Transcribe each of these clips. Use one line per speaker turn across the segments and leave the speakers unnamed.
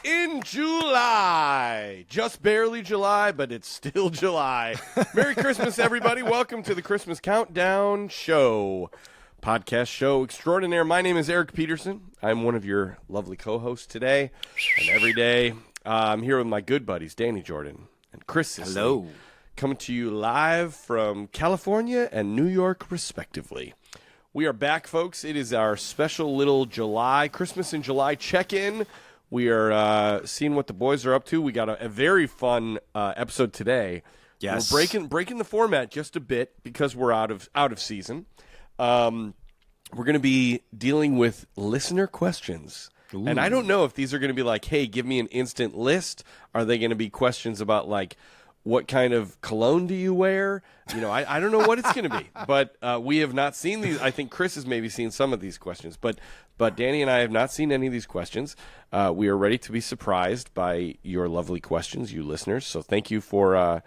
in July. Just barely July, but it's still July. Merry Christmas, everybody. Welcome to the Christmas Countdown Show, podcast show extraordinaire. My name is Eric Petersen. I'm one of your lovely co-hosts today and every day. I'm here with my good buddies, Danny Jordan and Chris Sisley.
Hello.
Coming to you live from California and New York, respectively. We are back, folks. It is our special little Christmas in July check-in. We are seeing what the boys are up to. We got a very fun episode today.
Yes.
We're breaking the format just a bit because we're out of season. We're going to be dealing with listener questions. Ooh. And I don't know if these are going to be like, hey, give me an instant list. Are they going to be questions about like, what kind of cologne do you wear? You know, I don't know what it's going to be, but we have not seen these. I think Chris has maybe seen some of these questions, but Danny and I have not seen any of these questions. We are ready to be surprised by your lovely questions, you listeners. So thank you for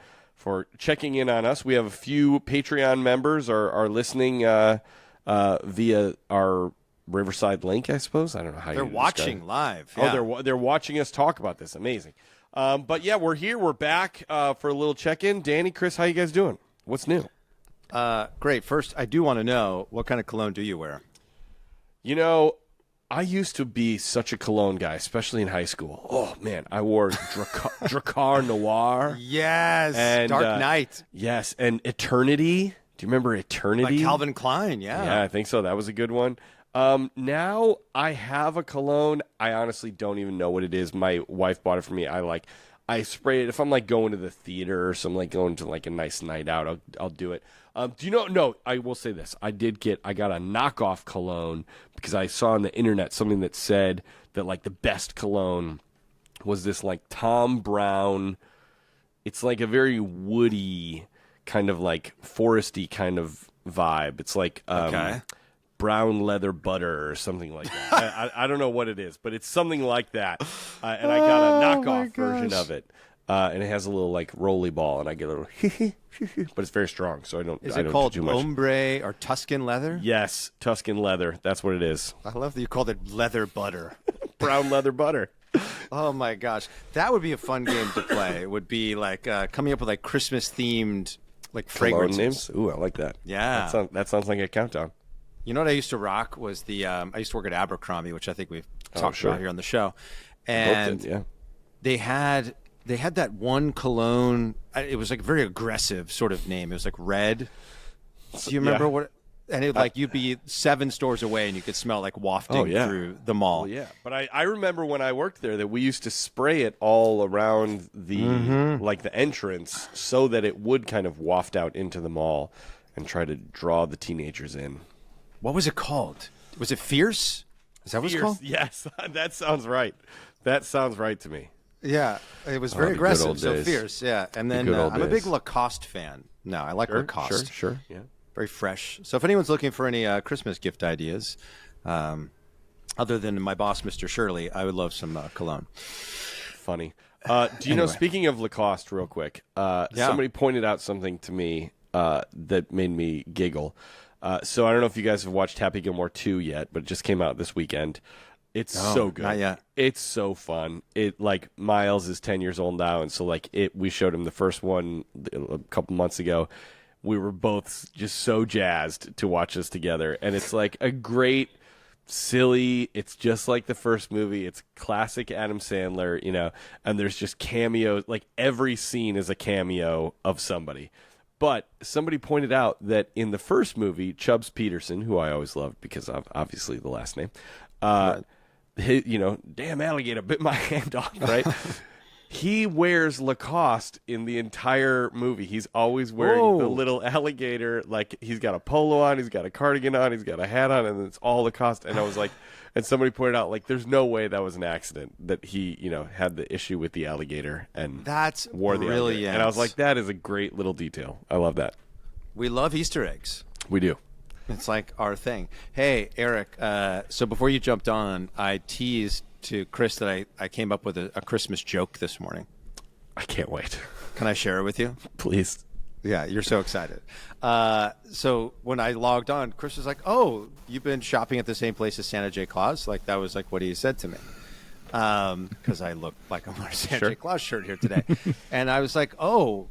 checking in on us. We have a few Patreon members are listening via our Riverside link, I suppose. I don't know how
they're watching live.
Yeah. Oh, they're watching us talk about this. Amazing. But yeah, we're here. We're back for a little check-in. Danny, Chris, how you guys doing? What's new?
Great. First, I do want to know, what kind of cologne do you wear?
You know, I used to be such a cologne guy, especially in high school. Oh, man, I wore Dracar Noir.
Yes,
and,
Dark Knight.
Yes, and Eternity. Do you remember Eternity?
Like Calvin Klein, yeah.
Yeah, I think so. That was a good one. Now I have a cologne. I honestly don't even know what it is. My wife bought it for me. I spray it if I'm like going to the theater or some like going to like a nice night out. I'll do it. Do you know? No, I will say this. I got a knockoff cologne because I saw on the internet something that said that like the best cologne was this like Tom Brown. It's like a very woody kind of like foresty kind of vibe. It's like,
okay.
Brown leather butter or something like that. I don't know what it is, but it's something like that. And I got a knockoff version of it. And it has a little like roly ball, and I get a little but it's very strong, so I don't.
Is it called ombre or Tuscan leather?
Yes, Tuscan leather. That's what it is.
I love that you called it leather butter.
Brown leather butter.
Oh my gosh, that would be a fun game to play. It would be like coming up with like Christmas themed like fragrances.
Names. Ooh, I like that.
Yeah,
that sounds like a countdown.
You know what I used to rock was I used to work at Abercrombie, which I think we've talked about here on the show, and they had that one cologne. It was like a very aggressive sort of name. It was like Red. Do you remember what? And it like you'd be 7 stores away and you could smell like wafting through the mall.
Well, yeah, but I remember when I worked there that we used to spray it all around the like the entrance so that it would kind of waft out into the mall and try to draw the teenagers in.
What was it called? Was it Fierce? Is that what it's called?
Yes, that sounds right. That sounds right to me.
Yeah, it was very aggressive, so Fierce, yeah. And then I'm a big Lacoste fan. No, I like Lacoste.
Sure, yeah.
Very fresh. So if anyone's looking for any Christmas gift ideas, other than my boss, Mr. Shirley, I would love some cologne.
Funny. Do you know, speaking of Lacoste, real quick, somebody pointed out something to me that made me giggle. So I don't know if you guys have watched Happy Gilmore 2 yet, but it just came out this weekend. It's so good.
Not yet.
It's so fun. It like Miles is 10 years old now, and so like we showed him the first one a couple months ago. We were both just so jazzed to watch this together, and it's like a great, silly. It's just like the first movie. It's classic Adam Sandler, you know. And there's just cameos. Like every scene is a cameo of somebody. But somebody pointed out that in the first movie, Chubbs Peterson, who I always loved because of obviously the last name, damn alligator bit my hand off, right? He wears Lacoste in the entire movie. He's always wearing the little alligator. Like he's got a polo on, he's got a cardigan on, he's got a hat on, and it's all Lacoste. And I was like, and somebody pointed out, like, there's no way that was an accident that he, had the issue with the alligator and wore the alligator. And I was like, that is a great little detail. I love that.
We love Easter eggs.
We do.
It's like our thing. Hey, Eric, so before you jumped on, I teased to Chris that I came up with a Christmas joke this morning.
I can't wait.
Can I share it with you?
Please.
Yeah, you're so excited. So when I logged on, Chris was like, "Oh, you've been shopping at the same place as Santa J. Claus?" Like that was like what he said to me. because I look like I'm wearing a Santa Claus shirt here today. And I was like, oh,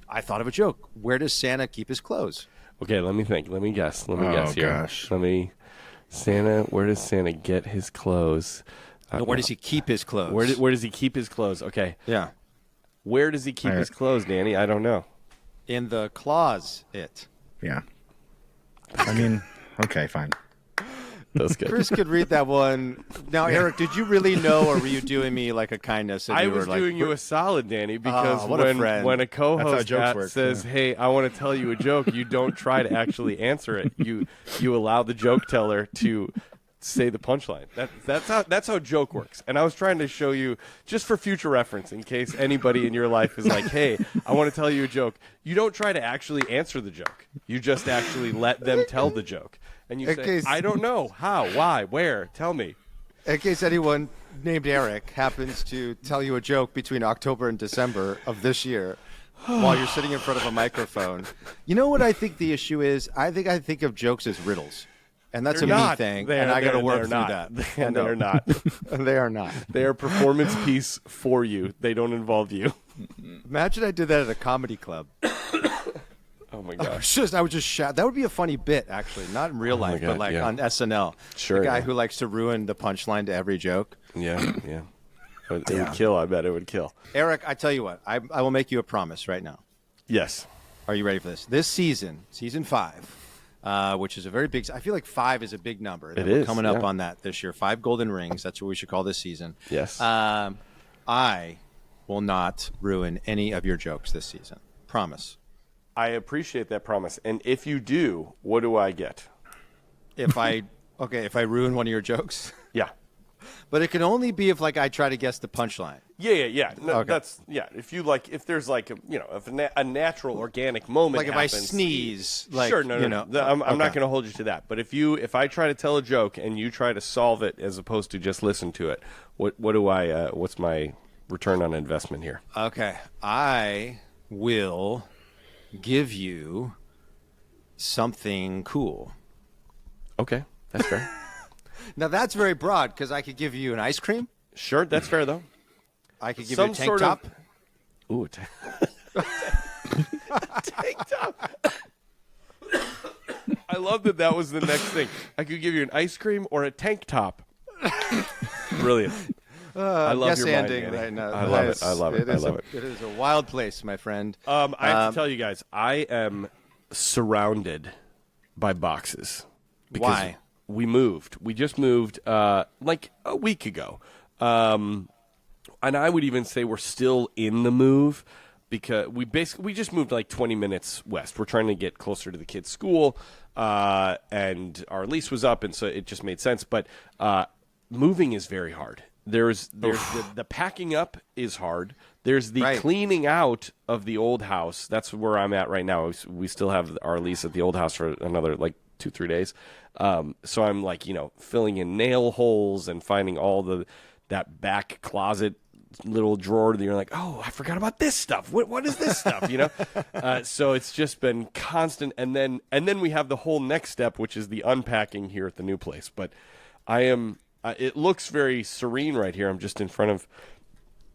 I thought of a joke. Where does Santa keep his clothes?
Okay, let me think. Let me guess. Let me guess here.
Gosh.
Where does Santa get his clothes?
Where does he keep his clothes?
Where does he keep his clothes? Okay.
Yeah.
Where does he keep his clothes, Danny? I don't know.
In the closet.
Yeah. I mean, okay, fine.
That's good.
Chris could read that one. Now, Eric, did you really know, or were you doing me like a kindness?
I was doing you a solid, Danny, because when a co-host says, "Hey, I want to tell you a joke," you don't try to actually answer it. You allow the joke teller to say the punchline. That's how joke works. And I was trying to show you, just for future reference, in case anybody in your life is like, "Hey, I want to tell you a joke." You don't try to actually answer the joke. You just actually let them tell the joke. And you say, I don't know. How? Why? Where? Tell me.
In case anyone named Eric happens to tell you a joke between October and December of this year while you're sitting in front of a microphone. You know what I think the issue is? I think of jokes as riddles. And that's a me thing. And I got to work through that.
And they're not.
They are not.
They are a performance piece for you. They don't involve you.
Imagine I did that at a comedy club.
Oh my gosh!
I would just shout. That would be a funny bit, actually, not in real life, but like on SNL.
Sure,
the guy who likes to ruin the punchline to every joke.
Yeah. It would kill. I bet it would kill.
Eric, I tell you what, I will make you a promise right now.
Yes.
Are you ready for this? This season 5, which is a very big. I feel like 5 is a big number.
It is
coming up on that this year. 5 golden rings. That's what we should call this season.
Yes.
I will not ruin any of your jokes this season. Promise.
I appreciate that promise. And if you do, what do I get?
If I ruin one of your jokes?
Yeah.
But it can only be if I try to guess the punchline.
Yeah. No,
okay.
If there's a natural organic moment
if
happens,
I sneeze,
sure, no. I'm not going to hold you to that. But if I try to tell a joke and you try to solve it as opposed to just listen to it, what's my return on investment here?
Okay. I will give you something cool.
Okay, that's fair.
Now that's very broad because I could give you an ice cream.
Sure, that's fair though.
I could give you a tank top.
Ooh, tank top. I love that was the next thing. I could give you an ice cream or a tank top. Brilliant. I love your mind, Danny.
Right now.
I love it.
It is a wild place, my friend.
I have to tell you guys, I am surrounded by boxes.
Why?
We moved. We just moved like a week ago. And I would even say we're still in the move because we just moved like 20 minutes west. We're trying to get closer to the kids' school, and our lease was up, and so it just made sense. But moving is very hard. There's the packing up is hard. There's the cleaning out of the old house. That's where I'm at right now. We still have our lease at the old house for another like 2-3 days. So I'm like, filling in nail holes and finding all that back closet little drawer that you're like, oh, I forgot about this stuff. What is this stuff? So it's just been constant. And then we have the whole next step, which is the unpacking here at the new place. But I am. It looks very serene right here. I'm just in front of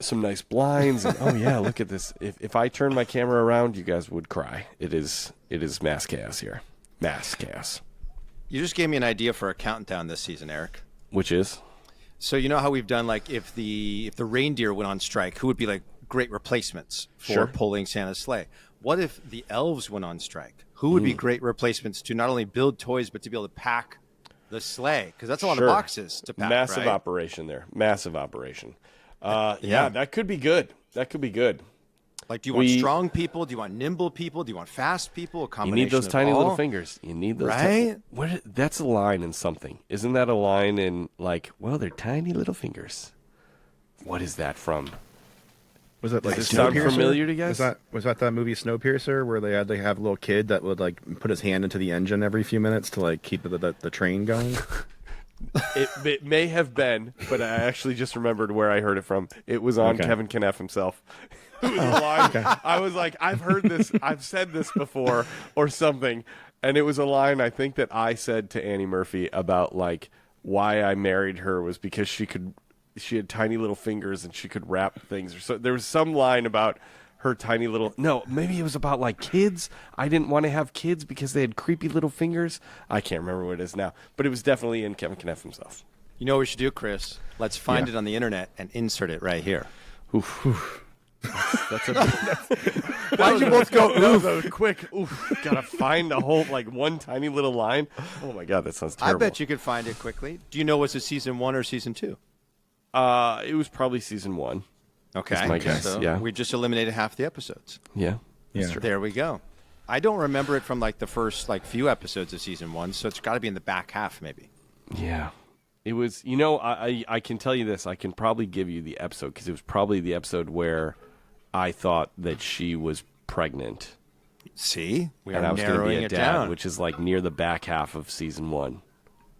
some nice blinds. And, oh, yeah, look at this. If I turn my camera around, you guys would cry. It is mass chaos here. Mass chaos.
You just gave me an idea for a countdown this season, Eric.
Which is?
So you know how we've done, like, if the reindeer went on strike, who would be, like, great replacements for pulling Santa's sleigh? What if the elves went on strike? Who would be great replacements to not only build toys, but to be able to pack the sleigh? Because that's a lot of boxes to pack.
Massive operation there. Massive operation. Yeah, that could be good. Like, do you want strong people? Do you want nimble people? Do you want fast people? A combination. You need those tiny little fingers. You need those.
Right?
That's a line in something. Isn't that a line in they're tiny little fingers? What is that from?
Was it like
Does it sound familiar to you guys?
Was that movie Snowpiercer where they have a little kid that would like put his hand into the engine every few minutes to like keep the train going?
It may have been, but I actually just remembered where I heard it from. It was on Kevin Kneff himself. It was a line. I was like, I've heard this. I've said this before or something. And it was a line I think that I said to Annie Murphy about like why I married her was because she could she had tiny little fingers and she could wrap things. Or so there was some line about her tiny little. No, maybe it was about like kids. I didn't want to have kids because they had creepy little fingers. I can't remember what it is now, but it was definitely in Kevin Kneff himself.
You know what we should do, Chris? Let's find it on the internet and insert it right here.
Oof. That's a. Why'd you both go oof? Quick. Oof. Gotta find a whole one tiny little line. Oh my god, that sounds terrible.
I bet you could find it quickly. Do you know was it season 1 or season 2?
It was probably season 1.
Okay.
That's my guess.
So
yeah.
We just eliminated half the episodes.
Yeah.
There we go. I don't remember it from the first few episodes of season 1, so it's got to be in the back half maybe.
Yeah. It was, I can tell you this. I can probably give you the episode because it was probably the episode where I thought that she was pregnant.
See? We
and
are
I was going to
narrowing
be a
it
dad,
down.
which is near the back half of season 1,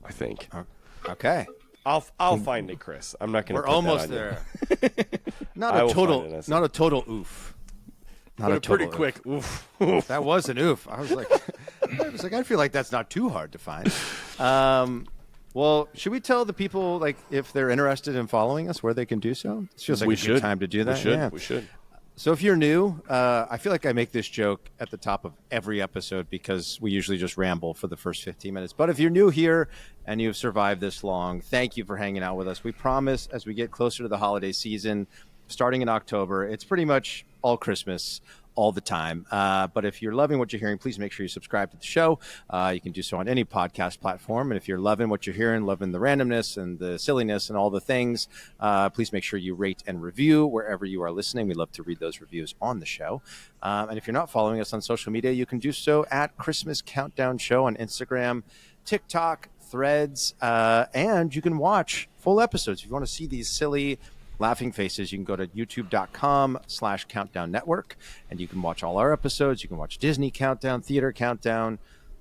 I think.
Okay.
I'll find it, Chris. I'm not going to.
We're almost there. Not a total oof. Not a
pretty
total
quick oof.
That was an oof. I was like, I feel like that's not too hard to find. Well, should we tell the people if they're interested in following us where they can do so? It feels like a good time to do that.
We should.
So if you're new, I feel like I make this joke at the top of every episode because we usually just ramble for the first 15 minutes. But if you're new here and you've survived this long, thank you for hanging out with us. We promise as we get closer to the holiday season, starting in October, it's pretty much all Christmas all the time. But if you're loving what you're hearing, please make sure you subscribe to the show. You can do so on any podcast platform. And if you're loving what you're hearing, loving the randomness and the silliness and all the things, please make sure you rate and review wherever you are listening. We love to read those reviews on the show. And if you're not following us on social media, you can do so at Christmas Countdown Show on Instagram, TikTok, Threads, and you can watch full episodes. If you want to see these silly laughing faces, you can go to youtube.com/countdown network and you can watch all our episodes. You can watch Disney Countdown, Theater Countdown,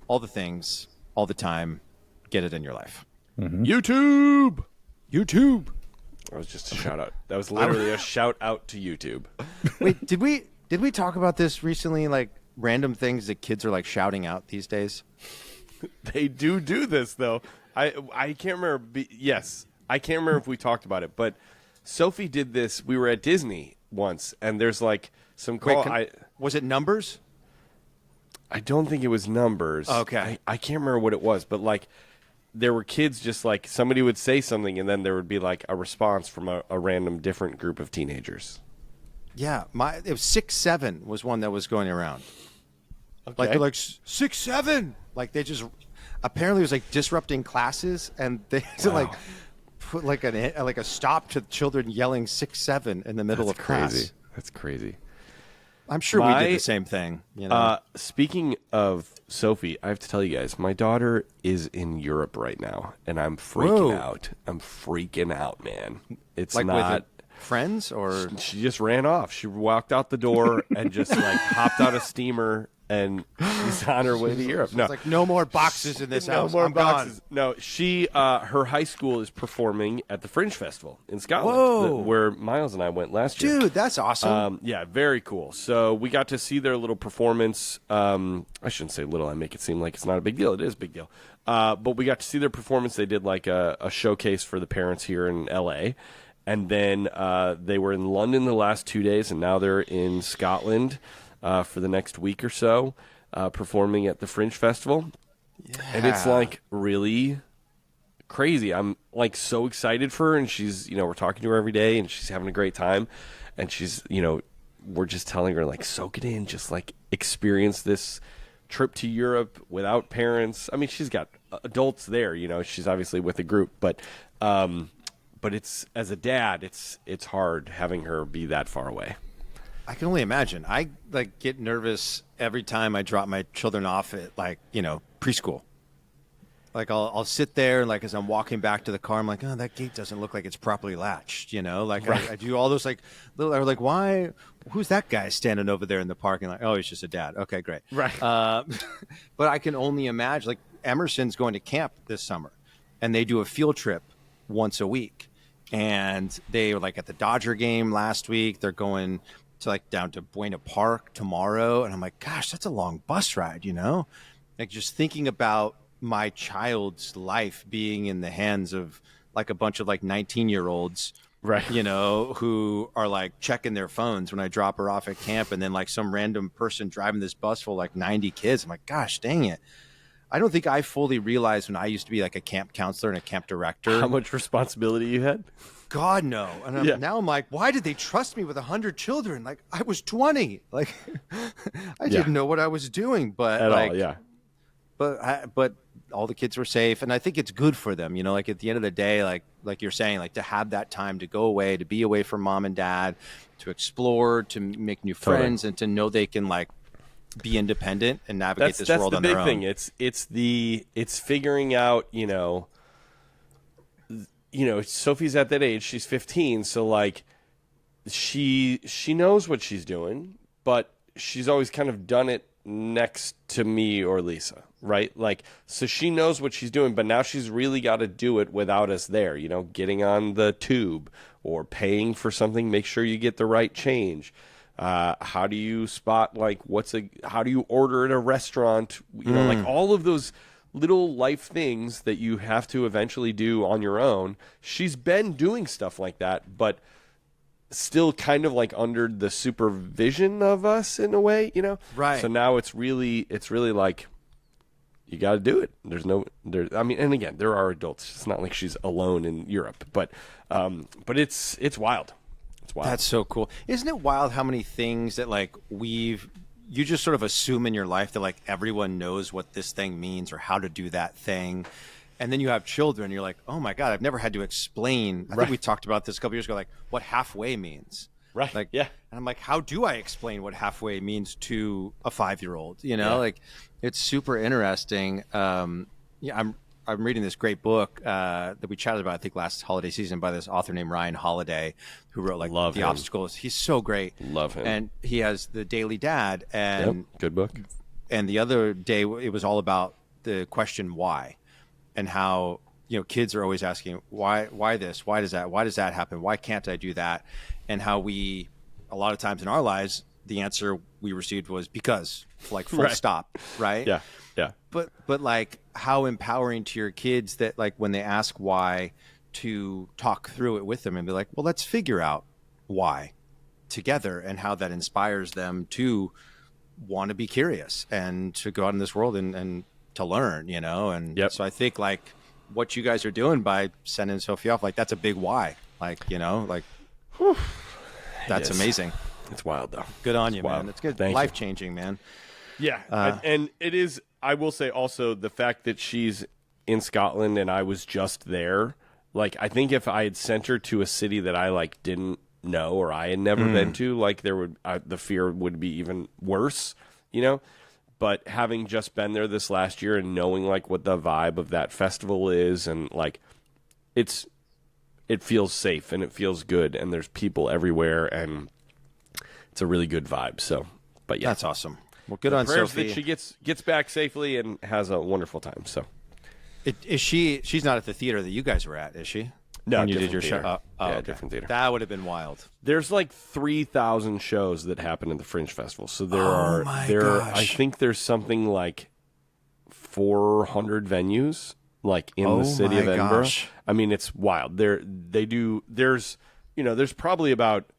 all the things, all the time. Get it in your life.
Mm-hmm. YouTube.
That
was just a shout out. That was literally a shout out to YouTube.
Wait, did we talk about this recently? Random things that kids are shouting out these days.
They do this though. I can't remember. Yes, I can't remember if we talked about it, but Sophie did this. We were at Disney once, and there's some call.
Was it Numbers?
I don't think it was Numbers.
Okay.
I can't remember what it was, but there were kids just somebody would say something, and then there would be a response from a random different group of teenagers.
Yeah, it was 6-7 was one that was going around.
Okay.
They're 6-7. They just apparently it was disrupting classes, and they put a stop to children yelling 6-7 in the middle of class.
That's crazy.
I'm sure we did the same thing.
Speaking of Sophie, I have to tell you guys, my daughter is in Europe right now, and I'm freaking out. I'm freaking out, man. It's not
with friends or
she just ran off. She walked out the door and just hopped on a steamer. And she's on her way to Europe. No,
no more boxes in this house.
No more
I'm
boxes.
Gone.
No, she, her high school is performing at the Fringe Festival in Scotland,
Whoa.
Where Miles and I went last year.
Dude, that's awesome.
Yeah, very cool. So we got to see their little performance. I shouldn't say little. I make it seem like it's not a big deal. It is a big deal. But we got to see their performance. They did a showcase for the parents here in L.A., and then they were in London the last 2 days, and now they're in Scotland for the next week or so, performing at the Fringe Festival. Yeah. And it's really crazy. I'm so excited for her, and she's, we're talking to her every day, and she's having a great time. And she's, we're just telling her soak it in, just experience this trip to Europe without parents. I mean, she's got adults there, she's obviously with a group, but it's, as a dad, it's hard having her be that far away.
I can only imagine. I get nervous every time I drop my children off at preschool. I'll sit there and as I'm walking back to the car, I'm like, oh, that gate doesn't look like it's properly latched. Right. I do all those little, why? Who's that guy standing over there in the parking lot? Oh, he's just a dad. Okay, great.
Right.
But I can only imagine. Emerson's going to camp this summer, and they do a field trip once a week, and they were at the Dodger game last week. They're going to down to Buena Park tomorrow. And I'm like, gosh, that's a long bus ride, just thinking about my child's life being in the hands of like a bunch of like 19-year-olds,
Right.
you know, who are like checking their phones when I drop her off at camp, and then like some random person driving this bus full of like 90 kids. I'm like, gosh, dang it. I don't think I fully realized when I used to be like a camp counselor and a camp director
how much responsibility you had.
God, no. And now I'm like, why did they trust me with 100 children? Like, I was 20. Like, I didn't know what I was doing. But
At
like,
all, yeah.
But all the kids were safe, and I think it's good for them. You know, like at the end of the day, like you're saying, like to have that time to go away, to be away from mom and dad, to explore, to make new friends, and to know they can like be independent and navigate this world on their own.
That's the big thing. It's figuring out, Sophie's at that age, she's 15, so like she knows what she's doing, but she's always kind of done it next to me or Lisa, right? Like, so she knows what she's doing, but now she's really got to do it without us there, getting on the tube or paying for something, make sure you get the right change. How do you spot, like, how do you order at a restaurant? Like all of those little life things that you have to eventually do on your own. She's been doing stuff like that, but still kind of like under the supervision of us in a way, Right. So now it's really like, you got to do it. And again, there are adults. It's not like she's alone in Europe, but it's wild. It's wild.
That's so cool. Isn't it wild how many things that like you just sort of assume in your life that like everyone knows what this thing means or how to do that thing. And then you have children, you're like, oh my God, I've never had to explain. I think we talked about this a couple years ago, like what halfway means.
Right.
Like,
yeah.
And I'm like, how do I explain what halfway means to a 5-year-old? Like it's super interesting. I'm reading this great book that we chatted about, I think, last holiday season by this author named Ryan Holiday, who wrote like
Love
The
him.
Obstacles. He's so great.
Love him.
And he has The Daily Dad. And
good book.
And the other day, it was all about the question why, and how kids are always asking why this, why does that happen, why can't I do that, and how a lot of times in our lives the answer we received was because, like full stop, right?
Yeah.
But like how empowering to your kids that like when they ask why, to talk through it with them and be like, well, let's figure out why together, and how that inspires them to want to be curious and to go out in this world and to learn, and so I think like what you guys are doing by sending Sophie off, like that's a big why, like that's amazing.
It's wild though.
Good on you, man. It's good.
Thank
Life changing, man.
Yeah. And it is, I will say also, the fact that she's in Scotland and I was just there, like I think if I had sent her to a city that I like didn't know or I had never been to, like there would the fear would be even worse, But having just been there this last year and knowing like what the vibe of that festival is, and like it feels safe and it feels good and there's people everywhere and it's a really good vibe. So, but yeah,
that's awesome. Well, good on
prayers
Sophie.
that she gets back safely and has a wonderful time. So,
she's not at the theater that you guys were at, is she?
No,
when you did your
theater.
show. Okay.
Different theater.
That would have been wild.
There's like 3,000 shows that happen at the Fringe Festival. So there I think there's something like 400 venues like in the city of Edinburgh.
Gosh.
I mean, it's wild. There's probably about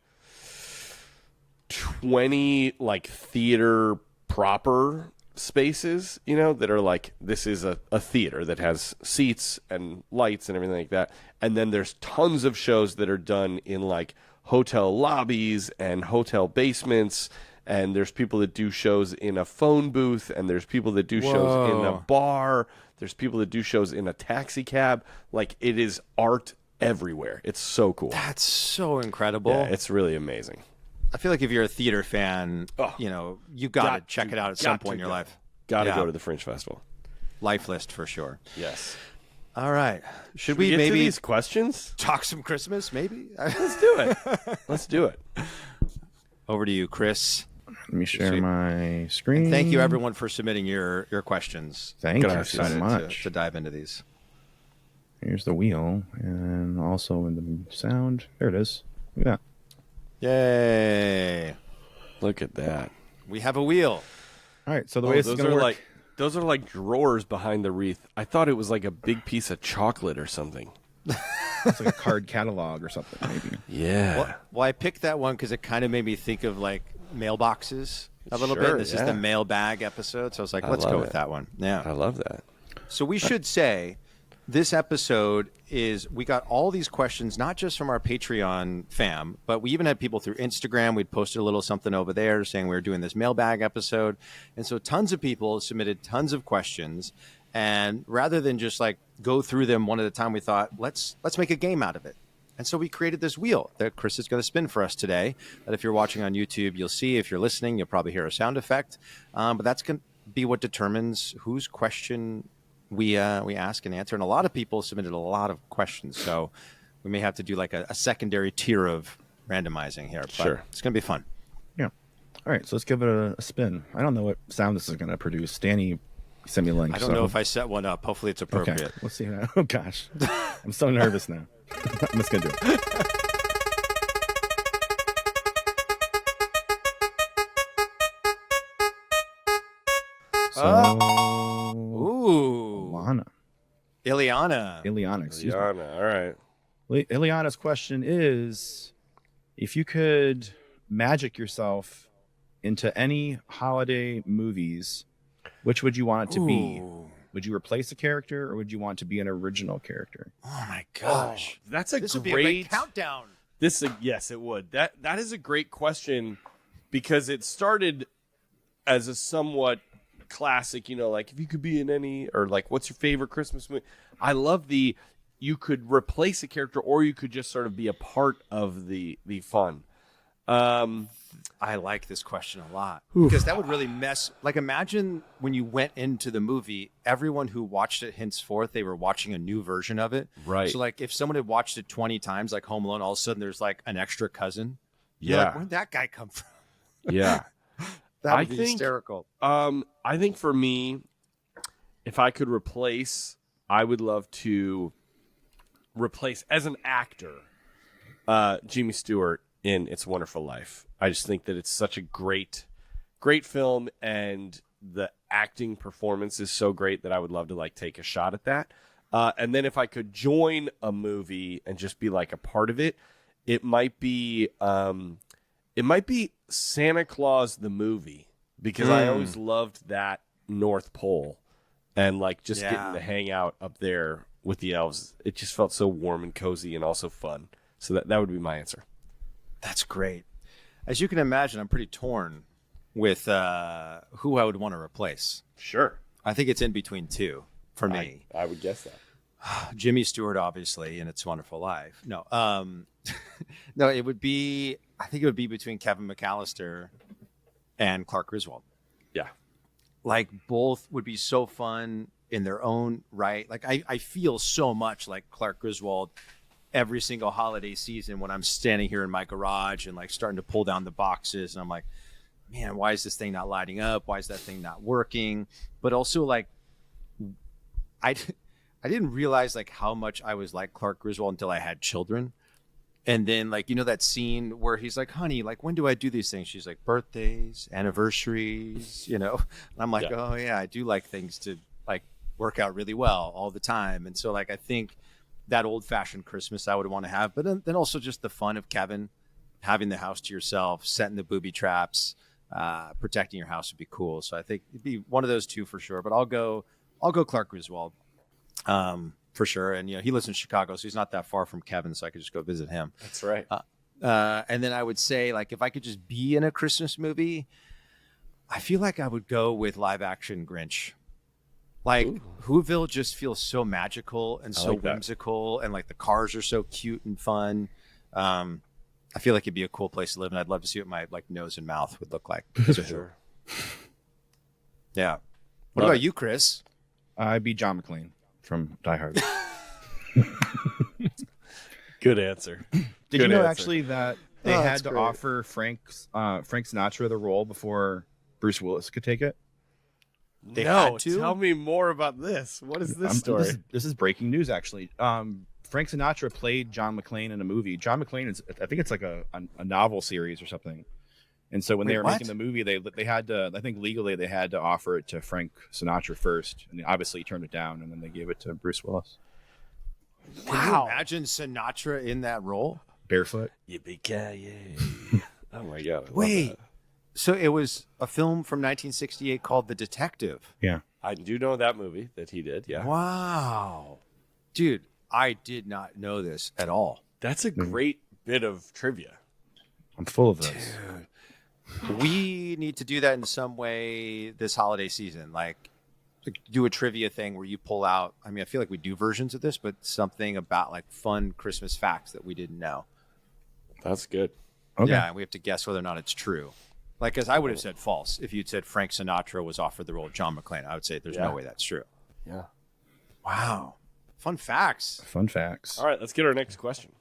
20 like theater proper spaces, that are like, this is a theater that has seats and lights and everything like that. And then there's tons of shows that are done in like hotel lobbies and hotel basements. And there's people that do shows in a phone booth, and there's people that do shows in a bar. There's people that do shows in a taxi cab. Like, it is art everywhere. It's so cool.
That's so incredible.
Yeah, it's really amazing.
I feel like if you're a theater fan, you got to check it out at some point in your life.
Got to go to the Fringe Festival.
Life list for sure.
Yes.
All right. Should
we
we
get
maybe
to these questions?
talk some Christmas? Maybe.
Let's do it. Let's do it.
Over to you, Chris.
Let me share my screen.
And thank you, everyone, for submitting your questions.
Thank you so much.
To dive into these.
Here's the wheel, and also in the sound. There it is. Look at that.
Yay.
Look at that.
We have a wheel.
All right, so the way it's going to work.
Those are like drawers behind the wreath. I thought it was like a big piece of chocolate or something.
It's like a card catalog or something, maybe.
Yeah.
Well, I picked that one because it kind of made me think of like mailboxes a little bit. This is the mailbag episode, so I was like, let's go with that one. Yeah,
I love that.
So we should say this episode we got all these questions, not just from our Patreon fam, but we even had people through Instagram. We'd posted a little something over there saying we were doing this mailbag episode. And so tons of people submitted tons of questions. And rather than just like go through them one at a time, we thought, let's make a game out of it. And so we created this wheel that Chris is going to spin for us today. That if you're watching on YouTube, you'll see. If you're listening, you'll probably hear a sound effect. But that's going to be what determines whose question we ask and answer. And a lot of people submitted a lot of questions. So we may have to do like a secondary tier of randomizing here. But
sure.
It's going to be fun.
Yeah. All right. So let's give it a spin. I don't know what sound this is going to produce. Danny sent me a link.
I don't know if I set one up. Hopefully it's appropriate.
Okay. Let's see. Oh, gosh. I'm so nervous now. I'm just going to do it.
Ooh.
Ileana, excuse me.
All right.
Ileana's question is, if you could magic yourself into any holiday movies, which would you want it to be? Would you replace a character, or would you want to be an original character?
Oh my gosh.
That's
This would be a great countdown.
Yes, it would. That is a great question, because it started as a somewhat classic, like if you could be in any, or like what's your favorite Christmas movie. I love you could replace a character, or you could just sort of be a part of the fun.
I like this question a lot, because that would really imagine when you went into the movie, everyone who watched it henceforth, they were watching a new version of it.
Right.
So like if someone had watched it 20 times, like Home Alone, all of a sudden there's like an extra cousin.
Yeah.
You're like, where'd that guy come from?
Yeah.
That would be hysterical.
I think for me, if I could replace, I would love to replace as an actor, Jimmy Stewart in It's a Wonderful Life. I just think that it's such a great film, and the acting performance is so great that I would love to like take a shot at that. And then if I could join a movie and just be like a part of it, it might be Santa Claus the movie, because I always loved that North Pole, and like just getting to hang out up there with the elves. It just felt so warm and cozy and also fun. So that would be my answer.
That's great. As you can imagine, I'm pretty torn with who I would want to replace.
Sure.
I think it's in between two for me.
I would guess that.
Jimmy Stewart, obviously, in It's a Wonderful Life. No, no, I think it would be between Kevin McAllister and Clark Griswold.
Yeah.
Like both would be so fun in their own right. Like I feel so much like Clark Griswold every single holiday season when I'm standing here in my garage and like starting to pull down the boxes, and I'm like, man, why is this thing not lighting up? Why is that thing not working? But also like I didn't realize like how much I was like Clark Griswold until I had children. And then like, that scene where he's like, honey, like when do I do these things? She's like, birthdays, anniversaries, And I'm like, oh yeah, I do like things to like work out really well all the time. And so like, I think that old fashioned Christmas I would want to have, but then also just the fun of Kevin having the house to yourself, setting the booby traps, protecting your house would be cool. So I think it'd be one of those two for sure, but I'll go Clark Griswold. For sure. And, he lives in Chicago, so he's not that far from Kevin, so I could just go visit him.
That's right.
And then I would say, like, if I could just be in a Christmas movie, I feel like I would go with live action Grinch. Like, Whoville just feels so magical and so whimsical, and, like, the cars are so cute and fun. I feel like it'd be a cool place to live, and I'd love to see what my, like, nose and mouth would look like.
Sure.
Yeah. What about you, Chris?
I'd be John McClane from Die Hard.
Good answer.
Did you know actually that they had to offer Frank Sinatra the role before Bruce Willis could take it?
They had to?
Tell me more about this. What is this story?
This is breaking news, actually. Frank Sinatra played John McClane in a movie. John McClane is, I think it's like a novel series or something. And so when they were making the movie, they had to, I think legally they had to offer it to Frank Sinatra first, and obviously he turned it down, and then they gave it to Bruce Willis.
Can you imagine Sinatra in that role?
Barefoot.
Yippee-ki-yay. Oh my God.
Wait. So it was a film from 1968 called The Detective.
Yeah.
I do know that movie that he did. Yeah.
Wow. Dude, I did not know this at all.
That's a great bit of trivia.
I'm full of those.
Dude. We need to do that in some way this holiday season. Like, do a trivia thing where you pull out. I mean, I feel like we do versions of this, but something about like fun Christmas facts that we didn't know.
That's good.
Okay.
Yeah, and we have to guess whether or not it's true. Like, because I would have said false if you'd said Frank Sinatra was offered the role of John McClane. I would say there's no way that's true.
Yeah.
Wow. Fun facts.
Fun facts.
All right, let's get our next question.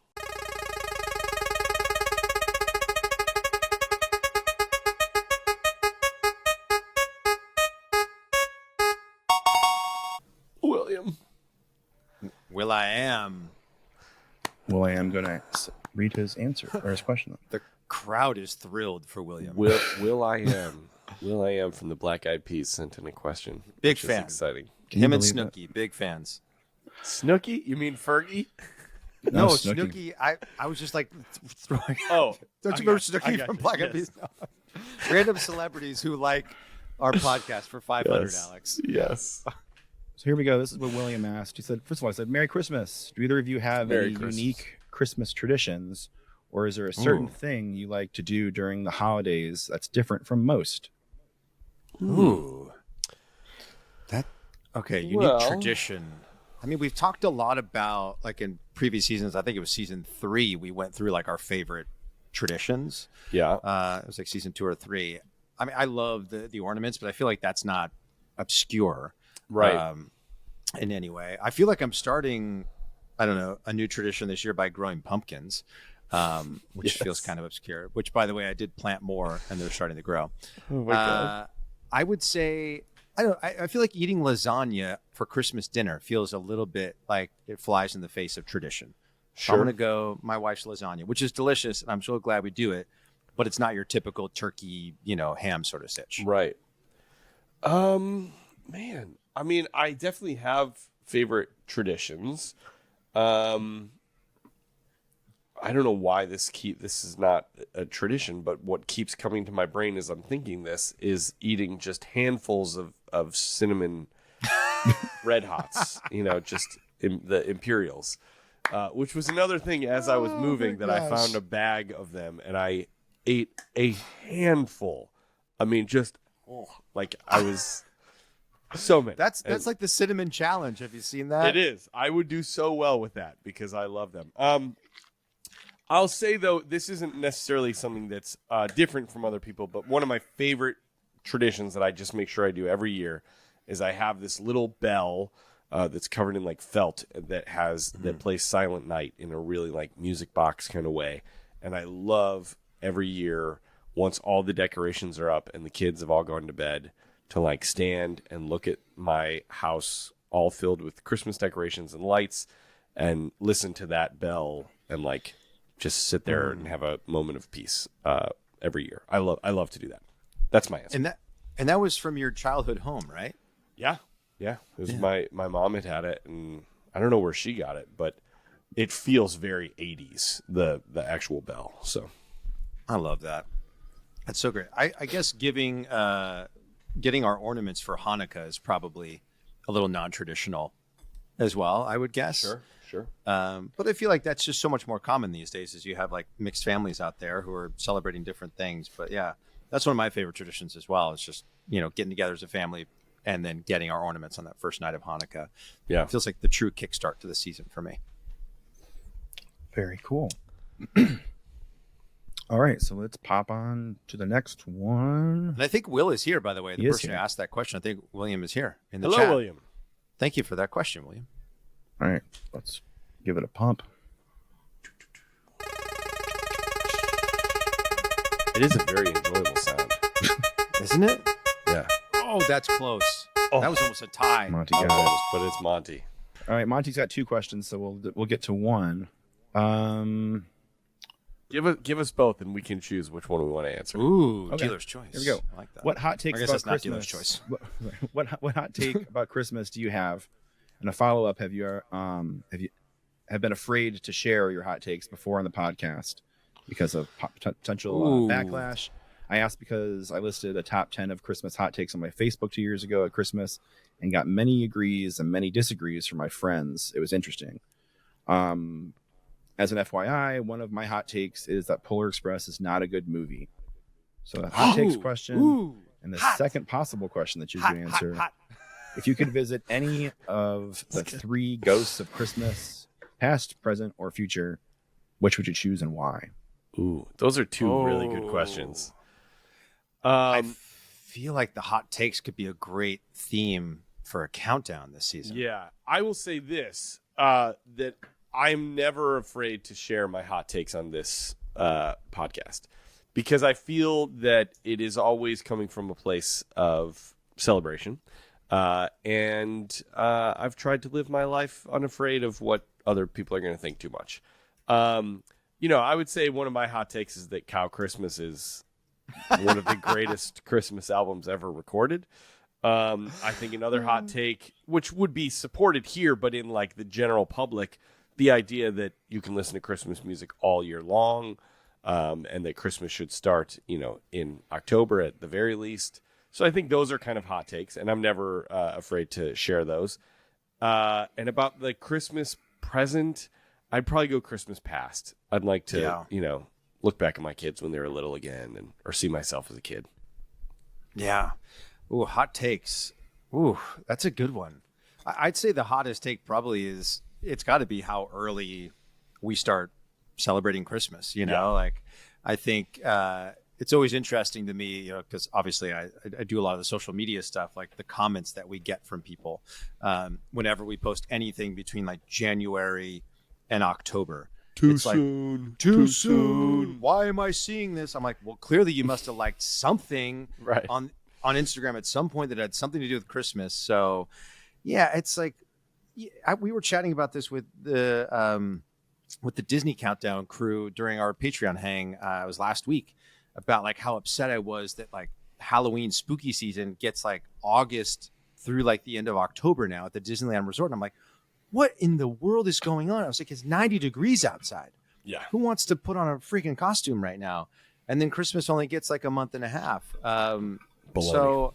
William.
Will I am.
Well, I am going to read his answer or his question.
The crowd is thrilled for William.
Will I am. Will I am from the Black Eyed Peas sent in a question.
Big
which is
fan.
exciting.
Him and Snooki, big fans.
Snooki? You mean Fergie?
No,
Snooki.
Snooki. I was just like throwing.
Oh,
Don't you remember Snooki from Black Eyed Peas? Random celebrities who like our podcast for 500,
Yes.
Alex.
Yes.
So here we go. This is what William asked. He said, first of all, I said, Merry Christmas. Do either of you have
Merry
any
Christmas.
unique Christmas traditions, or is there a certain thing you like to do during the holidays that's different from most?
Ooh. Okay, unique
Well-
tradition. I mean, we've talked a lot about, like in previous seasons, I think it was season 3, we went through like our favorite traditions.
Yeah.
It was like season 2 or 3. I mean, I love the ornaments, but I feel like that's not obscure.
Right.
In any way. I feel like I'm starting, I don't know, a new tradition this year by growing pumpkins, which feels kind of obscure, which, by the way, I did plant more and they're starting to grow.
Oh my God.
I would say, I feel like eating lasagna for Christmas dinner feels a little bit like it flies in the face of tradition. So I'm going to go my wife's lasagna, which is delicious, and I'm so glad we do it, but it's not your typical turkey, ham sort of stitch.
Right. Man, I mean, I definitely have favorite traditions. I don't know why this is not a tradition, but what keeps coming to my brain as I'm thinking this is eating just handfuls of cinnamon Red Hots, just the Imperials, which was another thing as I was moving that I found a bag of them and I ate a handful. I mean, like I was so many.
That's like the cinnamon challenge. Have you seen that?
It is. I would do so well with that because I love them. I'll say, though, this isn't necessarily something that's different from other people, but one of my favorite traditions that I just make sure I do every year is I have this little bell that's covered in like felt that plays Silent Night in a really like music box kind of way. And I love every year, once all the decorations are up and the kids have all gone to bed, to like stand and look at my house all filled with Christmas decorations and lights and listen to that bell and like just sit there and have a moment of peace every year. I love to do that. That's my answer.
And that was from your childhood home, right?
Yeah. It was my mom had it, and I don't know where she got it, but it feels very 80s, the actual bell. So
I love that. That's so great. I guess getting our ornaments for Hanukkah is probably a little non-traditional as well, I would guess.
Sure.
But I feel like that's just so much more common these days as you have like mixed families out there who are celebrating different things. But yeah, that's one of my favorite traditions as well. It's just, getting together as a family and then getting our ornaments on that first night of Hanukkah.
Yeah.
It feels like the true kickstart to the season for me.
Very cool. All right, so let's pop on to the next one.
And I think Will is here, by the way. The
He is
person who
here.
asked that question, I think William is here in the
Hello,
chat.
William.
Thank you for that question, William.
All right, let's give it a pump.
It is a very enjoyable sound.
Isn't it?
Yeah.
Oh, that's close. That was almost a tie.
Monty got it.
But it's Monty.
All right, Monty's got 2 questions, so we'll get to one.
Give us both, and we can choose which one we want to answer.
Ooh,
Okay.
dealer's choice.
Here we go.
I like that.
What hot takes
I guess
about
that's not
Christmas?
dealer's choice.
What hot take about Christmas do you have? And a follow up: Have you have been afraid to share your hot takes before on the podcast because of potential backlash. I asked because I listed a top 10 of Christmas hot takes on my Facebook 2 years ago at Christmas and got many agrees and many disagrees from my friends. It was interesting. As an FYI, one of my hot takes is that Polar Express is not a good movie. So the hot takes question and the second possible question that you can answer. If you could visit any of the 3 ghosts of Christmas, past, present, or future, which would you choose and why?
Ooh, those are 2 really good questions.
I feel like the hot takes could be a great theme for a countdown this season.
Yeah, I will say this, that I'm never afraid to share my hot takes on this podcast because I feel that it is always coming from a place of celebration. And I've tried to live my life unafraid of what other people are going to think too much. I would say one of my hot takes is that Cow Christmas is one of the greatest Christmas albums ever recorded. I think another hot take, which would be supported here, but in like the general public, the idea that you can listen to Christmas music all year long, and that Christmas should start, in October at the very least. So I think those are kind of hot takes, and I'm never afraid to share those. And about the Christmas present, I'd probably go Christmas past. I'd like to, look back at my kids when they were little again, or see myself as a kid.
Yeah. Ooh, hot takes. Ooh, that's a good one. I'd say the hottest take probably is it's got to be how early we start celebrating Christmas. Like I think it's always interesting to me, because obviously I do a lot of the social media stuff, like the comments that we get from people whenever we post anything between like January and October.
Too soon.
Too soon. Why am I seeing this? I'm like, well, clearly you must have liked something
right
on Instagram at some point that had something to do with Christmas. So yeah, it's like, we were chatting about this with the Disney Countdown crew during our Patreon hang. It was last week, about like how upset I was that like Halloween spooky season gets like August through like the end of October now at the Disneyland Resort. And I'm like, what in the world is going on? I was like, it's 90 degrees outside.
Yeah.
Who wants to put on a freaking costume right now? And then Christmas only gets like a month and a half. So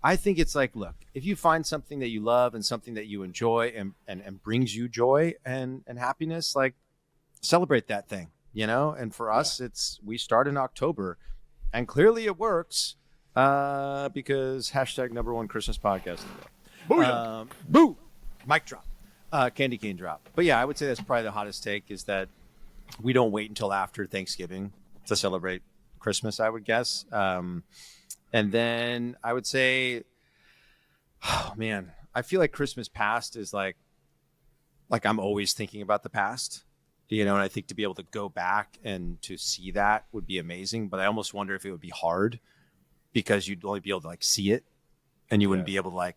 I think it's like, look, if you find something that you love and something that you enjoy and brings you joy and happiness, like celebrate that thing, And for us, we start in October, and clearly it works because #1 Christmas podcast.
Booyah.
Boo! Mic drop. Candy cane drop. But yeah, I would say that's probably the hottest take, is that we don't wait until after Thanksgiving to celebrate Christmas, I would guess. And then I would say, oh man, I feel like Christmas past is like I'm always thinking about the past, and I think to be able to go back and to see that would be amazing. But I almost wonder if it would be hard because you'd only be able to like see it and you wouldn't be able to like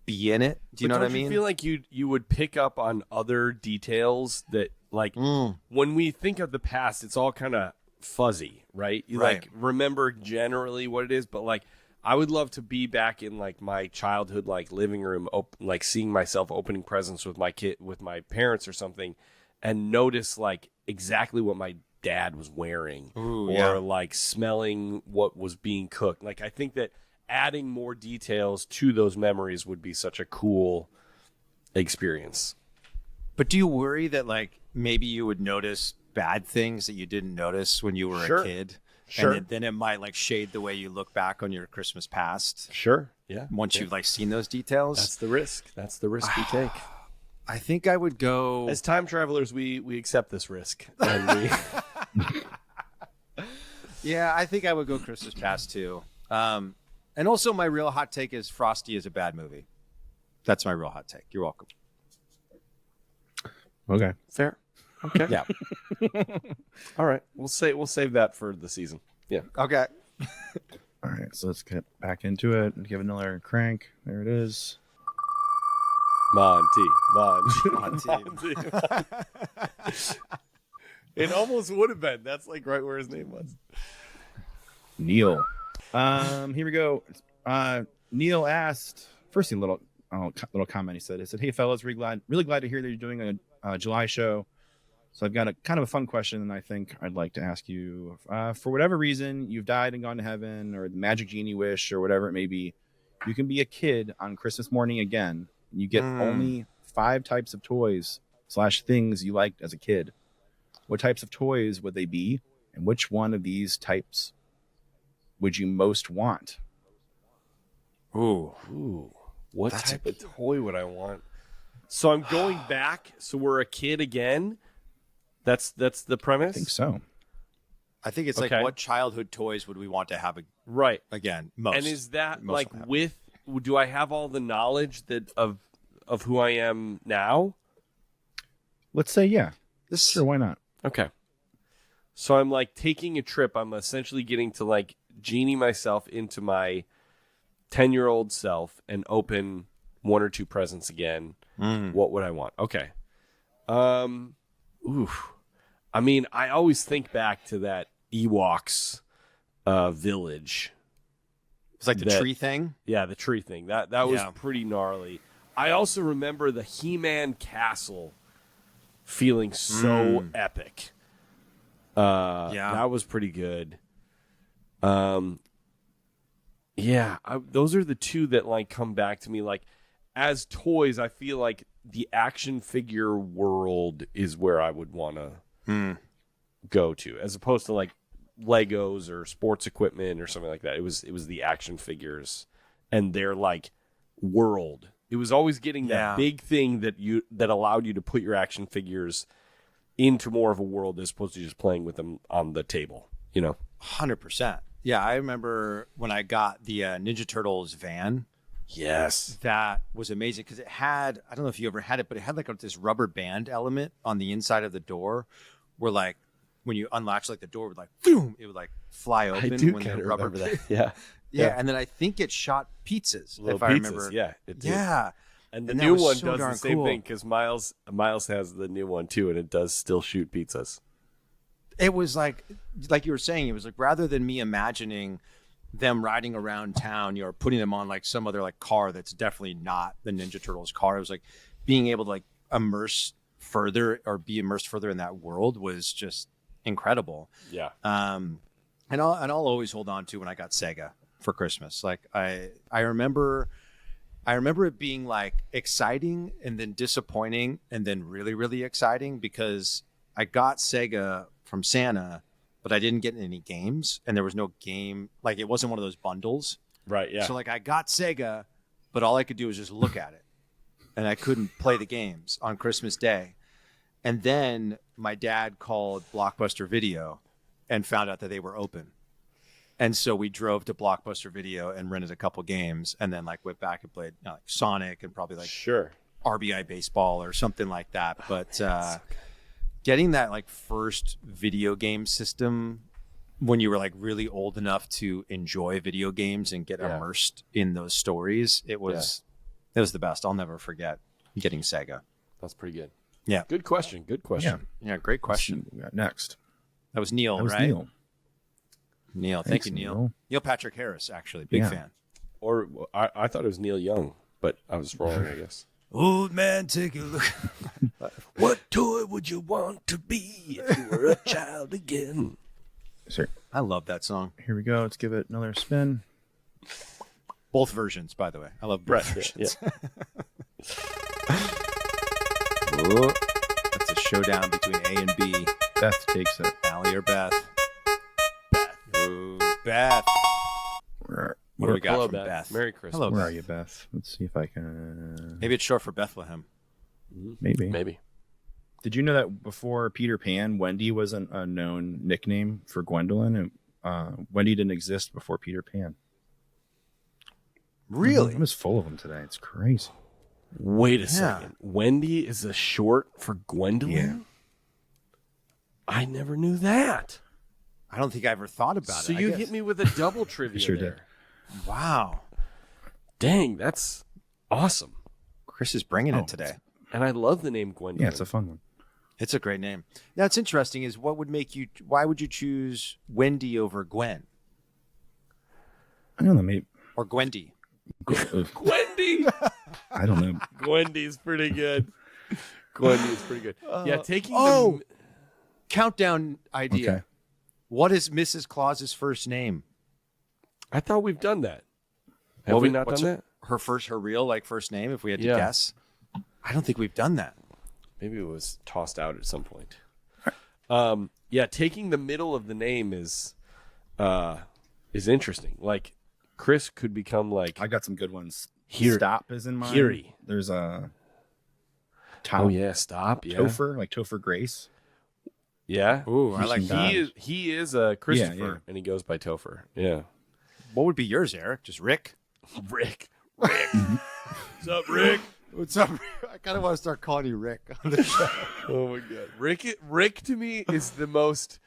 be in it. Do you know what I mean?
I feel like you would pick up on other details that like when we think of the past, it's all kind of fuzzy, right? You like remember generally what it is, but like I would love to be back in like my childhood, like living room, like seeing myself opening presents with my kid, with my parents or something, and notice like exactly what my dad was wearing. Or like smelling what was being cooked. Like I think that adding more details to those memories would be such a cool experience.
But do you worry that like maybe you would notice bad things that you didn't notice when you were a kid?
Sure.
And then it might like shade the way you look back on your Christmas past.
Sure. Yeah.
Once you've like seen those details.
That's the risk. That's the risk we take.
I think I would go.
As time travelers, we accept this risk. And
yeah, I think I would go Christmas past too. And also my real hot take is Frosty is a bad movie. That's my real hot take. You're welcome.
Okay.
Fair. Okay.
Yeah.
All right. We'll save that for the season. Yeah.
Okay.
All right. So let's get back into it and give another crank. There it is.
Monty. It almost would have been. That's like right where his name was.
Neil. Here we go. Neil asked, first a little comment he said, "Hey fellas, really glad to hear that you're doing July show. So I've got a kind of a fun question, and I think I'd like to ask you. For whatever reason, you've died and gone to heaven, or the magic genie wish, or whatever it may be, you can be a kid on Christmas morning again, and you get only 5 types of toys / things you liked as a kid. What types of toys would they be, and which one of these types would you most want?
Ooh. What type of toy would I want? So I'm going back. So we're a kid again. That's the premise?
I think so.
I think it's like, what childhood toys would we want to have again? Most.
And is that like do I have all the knowledge that of who I am now?
Let's say, yeah. Sure, why not?
Okay. So I'm like taking a trip. I'm essentially getting to like genie myself into my 10-year-old self and open 1 or 2 presents again. What would I want? Okay. I mean, I always think back to that Ewoks village.
It's like the tree thing?
Yeah, the tree thing. That was pretty gnarly. I also remember the He-Man castle feeling so epic. That was pretty good. Those are the 2 that like come back to me. Like as toys, I feel like the action figure world is where I would want to go to, as opposed to like Legos or sports equipment or something like that. It was the action figures and their like world. It was always getting that big thing that allowed you to put your action figures into more of a world as opposed to just playing with them on the table.
100%. Yeah, I remember when I got the Ninja Turtles van.
Yes.
That was amazing because it had, I don't know if you ever had it, but it had like this rubber band element on the inside of the door where like when you unlatch like the door would like, boom, it would like fly open.
I do
when
kind
the
of
rubber
remember that.
Yeah. And then I think it shot pizzas, if I remember.
Yeah, it did.
Yeah.
And the new one does the same thing because Miles has the new one too, and it does still shoot pizzas.
It was like you were saying, it was like rather than me imagining them riding around town, putting them on like some other like car that's definitely not the Ninja Turtles car. It was like being able to like be immersed further in that world was just incredible.
Yeah.
And I'll always hold on to when I got Sega for Christmas. Like I remember it being like exciting and then disappointing and then really, really exciting because I got Sega from Santa, but I didn't get any games and there was no game. Like it wasn't one of those bundles.
Right. Yeah.
So like I got Sega, but all I could do was just look at it and I couldn't play the games on Christmas Day. And then my dad called Blockbuster Video and found out that they were open. And so we drove to Blockbuster Video and rented a couple games and then like went back and played like Sonic and probably like RBI Baseball or something like that. But getting that like first video game system when you were like really old enough to enjoy video games and get immersed in those stories, it was the best. I'll never forget getting Sega.
That's pretty good.
Yeah.
Good question.
Yeah, great question.
We got next.
That was Neil,
That was
right?
Neil.
Thank you, Neil. Neil Patrick Harris, actually. Big fan.
Or I thought it was Neil Young, but I was wrong, I guess.
Old man, take a look.
What toy would you want to be if you were a child again?
Sir.
I love that song.
Here we go. Let's give it another spin.
Both versions, by the way. I love both versions.
Yeah.
Ooh, that's a showdown between A and B.
Beth takes it.
Allie or Beth? Beth. Ooh, Beth. What do we got
Hello,
from Beth?
Merry Christmas.
Hello,
Where
Beth.
are you, Beth? Let's see if I can.
Maybe it's short for Bethlehem.
Maybe. Did you know that before Peter Pan, Wendy was a known nickname for Gwendolyn? And Wendy didn't exist before Peter Pan.
Really?
I'm just full of them today. It's crazy.
Wait a second. Wendy is a short for Gwendolyn?
Yeah.
I never knew that.
I don't think I ever thought about it.
So you hit me with a double trivia
Sure
there.
did.
Wow.
Dang, that's awesome.
Chris is bringing it today.
And I love the name Gwendolyn.
Yeah, it's a fun one.
It's a great name. Now, what's interesting is why would you choose Wendy over Gwen?
I don't know. Maybe.
Or Gwendy?
Gwendy.
I don't know.
Gwendy's pretty good. Glendy is pretty good. Yeah, taking
countdown idea.
Okay.
What is Mrs. Claus's first name?
I thought we've done that. Have we not done that?
Her real first name, if we had to guess. I don't think we've done that.
Maybe it was tossed out at some point. Taking the middle of the name is interesting. Like Chris could become like.
I got some good ones.
Here,
Stop is in mine.
Kiri.
There's a.
Stop. Yeah.
Topher, like Topher Grace.
Yeah.
Ooh, I like that.
He is a Christopher,
Yeah.
and he goes by Topher. Yeah.
What would be yours, Eric? Just Rick?
Rick. What's up, Rick?
What's up? I kind of want to start calling you Rick on the show.
Oh my god, Rick to me is the most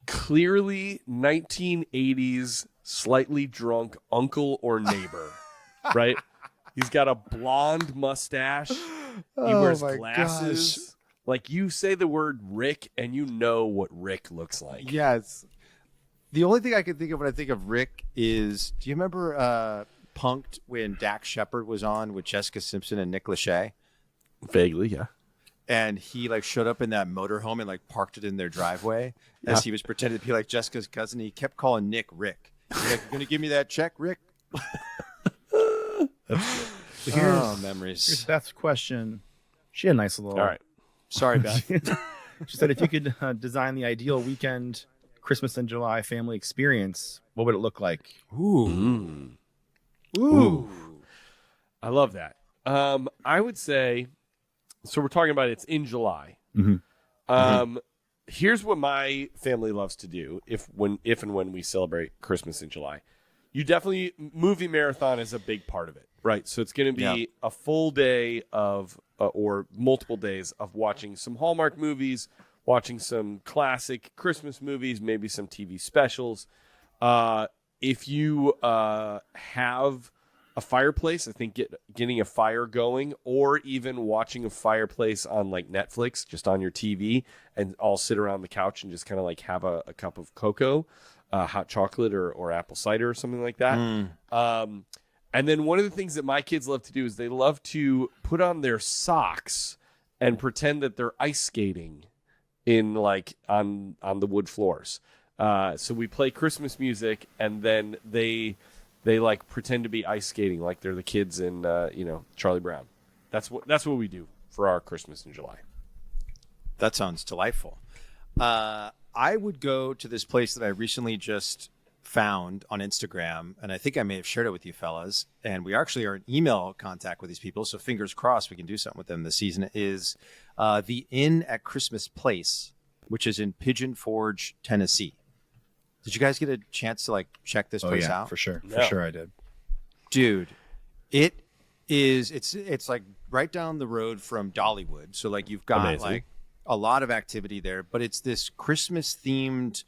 clearly 1980s slightly drunk uncle or neighbor, right? He's got a blonde mustache. He wears glasses. Gosh. Like you say the word Rick, and you know what Rick looks like.
Yes. The only thing I can think of when I think of Rick is, do you remember Punk'd when Dax Shepard was on with Jessica Simpson and Nick Lachey?
Vaguely, yeah.
And he showed up in that motorhome and parked it in their driveway as he was pretending to be Jessica's cousin. He kept calling Nick Rick. He's like, "You gonna give me that check, Rick?" Memories.
Here's Beth's question. She had a nice little.
All right.
Sorry, Beth.
She said, if you could design the ideal weekend Christmas in July family experience, what would it look like?
Ooh.
I love that. I would say, so we're talking about it's in July.
Mm-hmm.
Here's what my family loves to do if and when we celebrate Christmas in July. You definitely, movie marathon is a big part of it, right? So it's going to be a full day of, or multiple days of watching some Hallmark movies, watching some classic Christmas movies, maybe some TV specials. If you have a fireplace, I think getting a fire going, or even watching a fireplace on Netflix, just on your TV, and all sit around the couch and just kind of have a cup of cocoa, hot chocolate, or apple cider or something like that. And then one of the things that my kids love to do is they love to put on their socks and pretend that they're ice skating in on the wood floors. So we play Christmas music, and then they pretend to be ice skating like they're the kids in Charlie Brown. That's what we do for our Christmas in July.
That sounds delightful. I would go to this place that I recently just found on Instagram, and I think I may have shared it with you fellas, and we actually are in email contact with these people, so fingers crossed we can do something with them this season, is the Inn at Christmas Place, which is in Pigeon Forge, Tennessee. Did you guys get a chance to check this place out?
For sure.
No.
For sure I did.
Dude, it's right down the road from Dollywood. So you've got
Amazing.
A lot of activity there, but it's this Christmas themed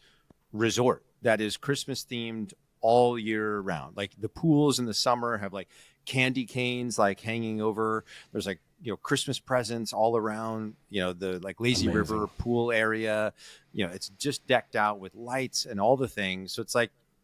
resort that is Christmas themed all year round. The pools in the summer have candy canes hanging over. There's Christmas presents all around, the lazy
Amazing.
river pool area. It's just decked out with lights and all the things. So it's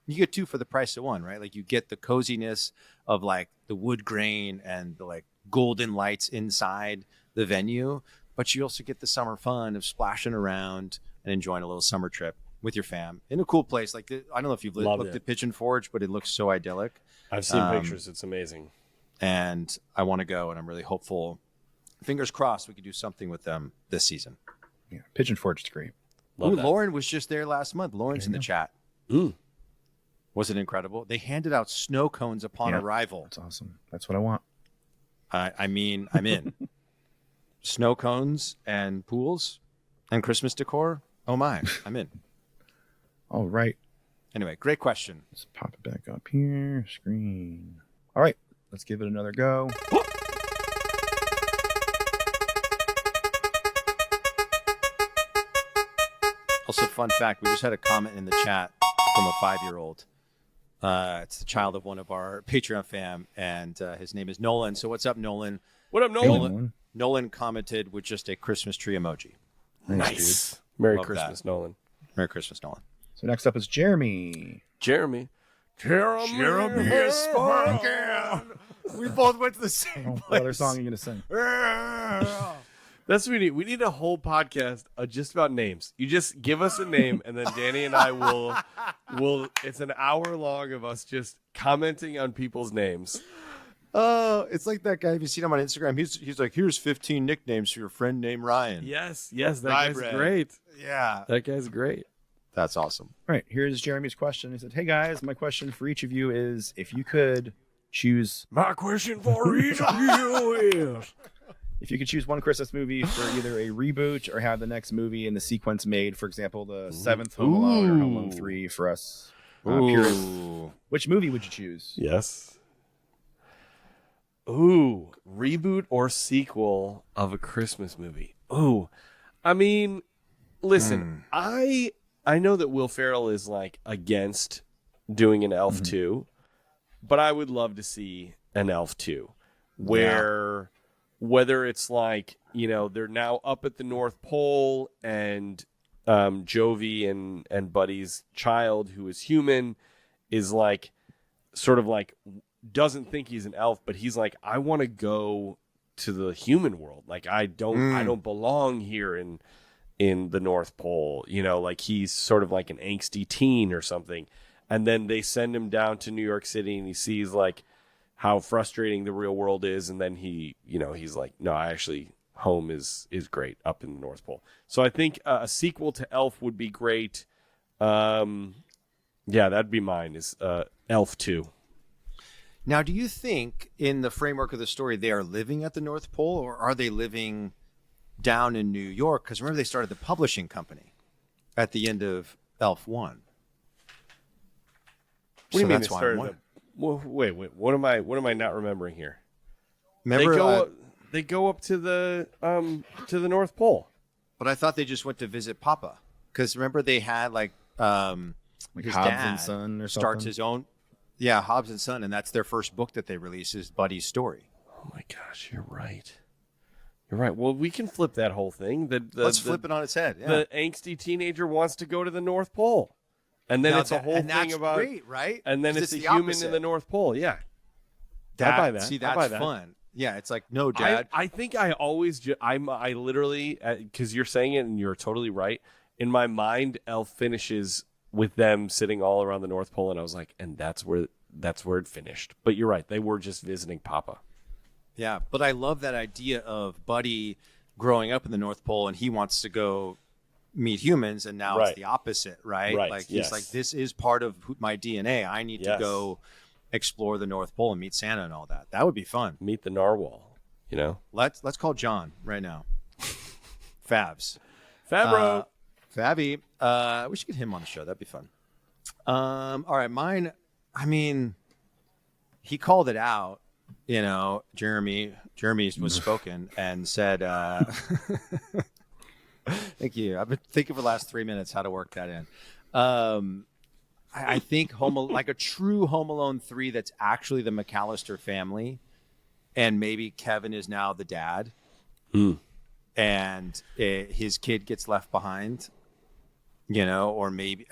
you get two for the price of one, right? You get the coziness of the wood grain and the golden lights inside the venue, but you also get the summer fun of splashing around and enjoying a little summer trip with your fam in a cool place. I don't know if you've looked at Pigeon Forge, but it looks so idyllic.
I've seen pictures. It's amazing.
And I want to go, and I'm really hopeful. Fingers crossed we could do something with them this season.
Yeah, Pigeon Forge is great.
Ooh, Lauren was just there last month. Lauren's in the chat. Was it incredible? They handed out snow cones upon arrival.
That's awesome. That's what I want.
I mean, I'm in. Snow cones and pools and Christmas decor. Oh my, I'm in.
All right.
Anyway, great question.
Let's pop it back up here. Screen. All right. Let's give it another go.
Also, fun fact, we just had a comment in the chat from a 5-year-old. It's the child of one of our Patreon fam, and his name is Nolan. So what's up, Nolan?
What up, Nolan?
Nolan commented with just a Christmas tree emoji.
Nice. Merry
Love
Christmas,
that.
Nolan.
Merry Christmas, Nolan.
So next up is Jeremy.
Jeremy
is spoken. We both went to the same
What other song are you going to sing?
That's what we need. We need a whole podcast just about names. You just give us a name, and then Danny and I will. It's an hour long of us just commenting on people's names.
Oh, it's like that guy. Have you seen him on Instagram? He's like, here's 15 nicknames for your friend named Ryan.
Yes, that guy's great.
Yeah,
that guy's great.
That's awesome.
All right, here's Jeremy's question. He said, "Hey guys, my question for each of you is: if you could choose,
my question for each of you is,
if you could choose one Christmas movie for either a reboot or have the next movie in the sequence made, for example, the seventh Home Alone or Home Alone 3 for us purists, which movie would you choose?"
Yes. Ooh, reboot or sequel of a Christmas movie. Ooh, I mean, listen, I know that Will Ferrell is like against doing an Elf 2, but I would love to see an Elf 2 where whether it's like, you know, they're now up at the North Pole and Jovi and Buddy's child, who is human, is like sort of like doesn't think he's an elf, but he's like, I want to go to the human world. Like I don't belong here in the North Pole. You know, like he's sort of like an angsty teen or something. And then they send him down to New York City and he sees like how frustrating the real world is. And then he, you know, he's like, no, home is great up in the North Pole. So I think a sequel to Elf would be great. Yeah, that'd be mine is Elf 2.
Now, do you think in the framework of the story, they are living at the North Pole or are they living down in New York? Because remember, they started the publishing company at the end of Elf 1.
What do you mean they started? Wait. What am I not remembering here?
Remember,
they go up to the North Pole.
But I thought they just went to visit Papa. Because remember, they had like his
Hobbs
dad
and Son or something?
starts his own. Yeah, Hobbs and Son, and that's their first book that they release is Buddy's story.
Oh my gosh, you're right. You're right. Well, we can flip that whole thing.
Let's flip it on its head. Yeah.
The angsty teenager wants to go to the North Pole, and then it's a whole thing about
great, right?
And then it's a human in the North Pole. Yeah, I buy that.
See, that's fun. Yeah, it's like, no, Dad.
I think I always I literally, because you're saying it and you're totally right. In my mind, Elf finishes with them sitting all around the North Pole, and I was like, and that's where it finished. But you're right, they were just visiting Papa.
Yeah, but I love that idea of Buddy growing up in the North Pole, and he wants to go meet humans, and now it's the opposite, right? Like he's like, this is part of my DNA. I need to go explore the North Pole and meet Santa and all that. That would be fun.
Meet the narwhal, you know.
Let's call John right now. Fabs.
Fabro.
Fabby. We should get him on the show. That'd be fun. All right, mine. I mean, he called it out. You know, Jeremy was spoken and said, "Thank you." I've been thinking for the last 3 minutes how to work that in. I think like a true Home Alone 3 that's actually the McAllister family, and maybe Kevin is now the dad, and his kid gets left behind. You know, or maybe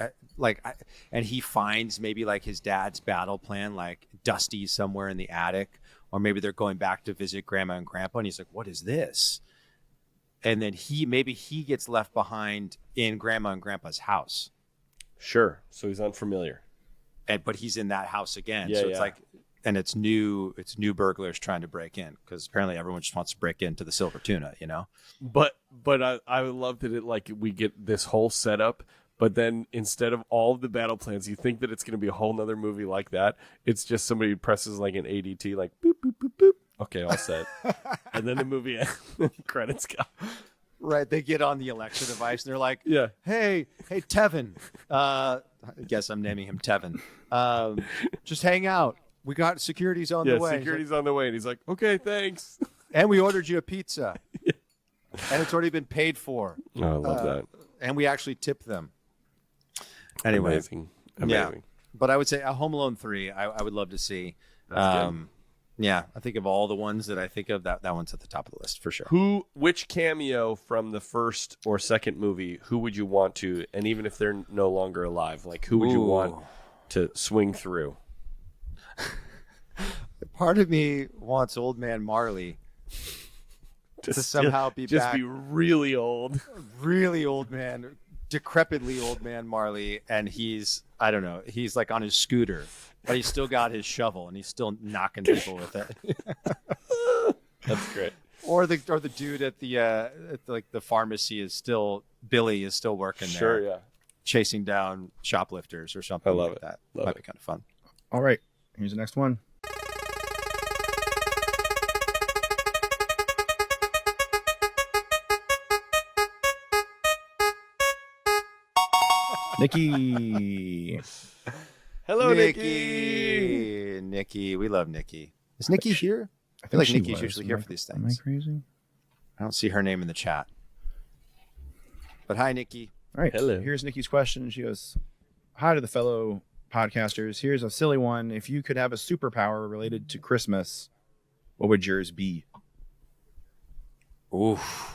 and he finds maybe like his dad's battle plan, like Dusty somewhere in the attic, or maybe they're going back to visit Grandma and Grandpa, and he's like, "What is this?" And then he gets left behind in Grandma and Grandpa's house.
Sure. So he's unfamiliar,
but he's in that house again. So it's like, and it's new burglars trying to break in because apparently everyone just wants to break into the Silver Tuna, you know.
But I would love that we get this whole setup, but then instead of all of the battle plans, you think that it's going to be a whole nother movie like that. It's just somebody presses like an ADT, like boop boop boop boop. Okay, all set, and then the movie credits go.
Right, they get on the Alexa device and they're like,
"Yeah,
hey, Tevin." I guess I'm naming him Tevin. Just hang out. We got security's on the way.
Yeah, security's on the way. And he's like, okay, thanks.
And we ordered you a pizza. And it's already been paid for.
Oh, I love that.
And we actually tipped them. Anyway.
Amazing.
Yeah. But I would say a Home Alone 3, I would love to see.
That's good.
Yeah, I think of all the ones that I think of, that one's at the top of the list for sure.
Which cameo from the first or second movie, who would you want to, and even if they're no longer alive, like who would you want to swing through?
Part of me wants Old Man Marley to somehow be
just
back.
be really old.
Really old man, decrepitly old man Marley, and he's, I don't know, he's like on his scooter, but he's still got his shovel and he's still knocking people with it.
That's great.
Or the dude at the pharmacy is still, Billy is still working there.
Sure, yeah.
Chasing down shoplifters or something like that. Might be kind of fun.
All right, here's the next one. Nikki.
Hello, Nikki.
Nikki, we love Nikki. Is Nikki here? I feel like Nikki's usually here for these things.
Am I crazy?
I don't see her name in the chat. But hi, Nikki.
All right.
Hello.
Here's Nikki's question. She goes, hi to the fellow podcasters. Here's a silly one. If you could have a superpower related to Christmas, what would yours be?
Oof.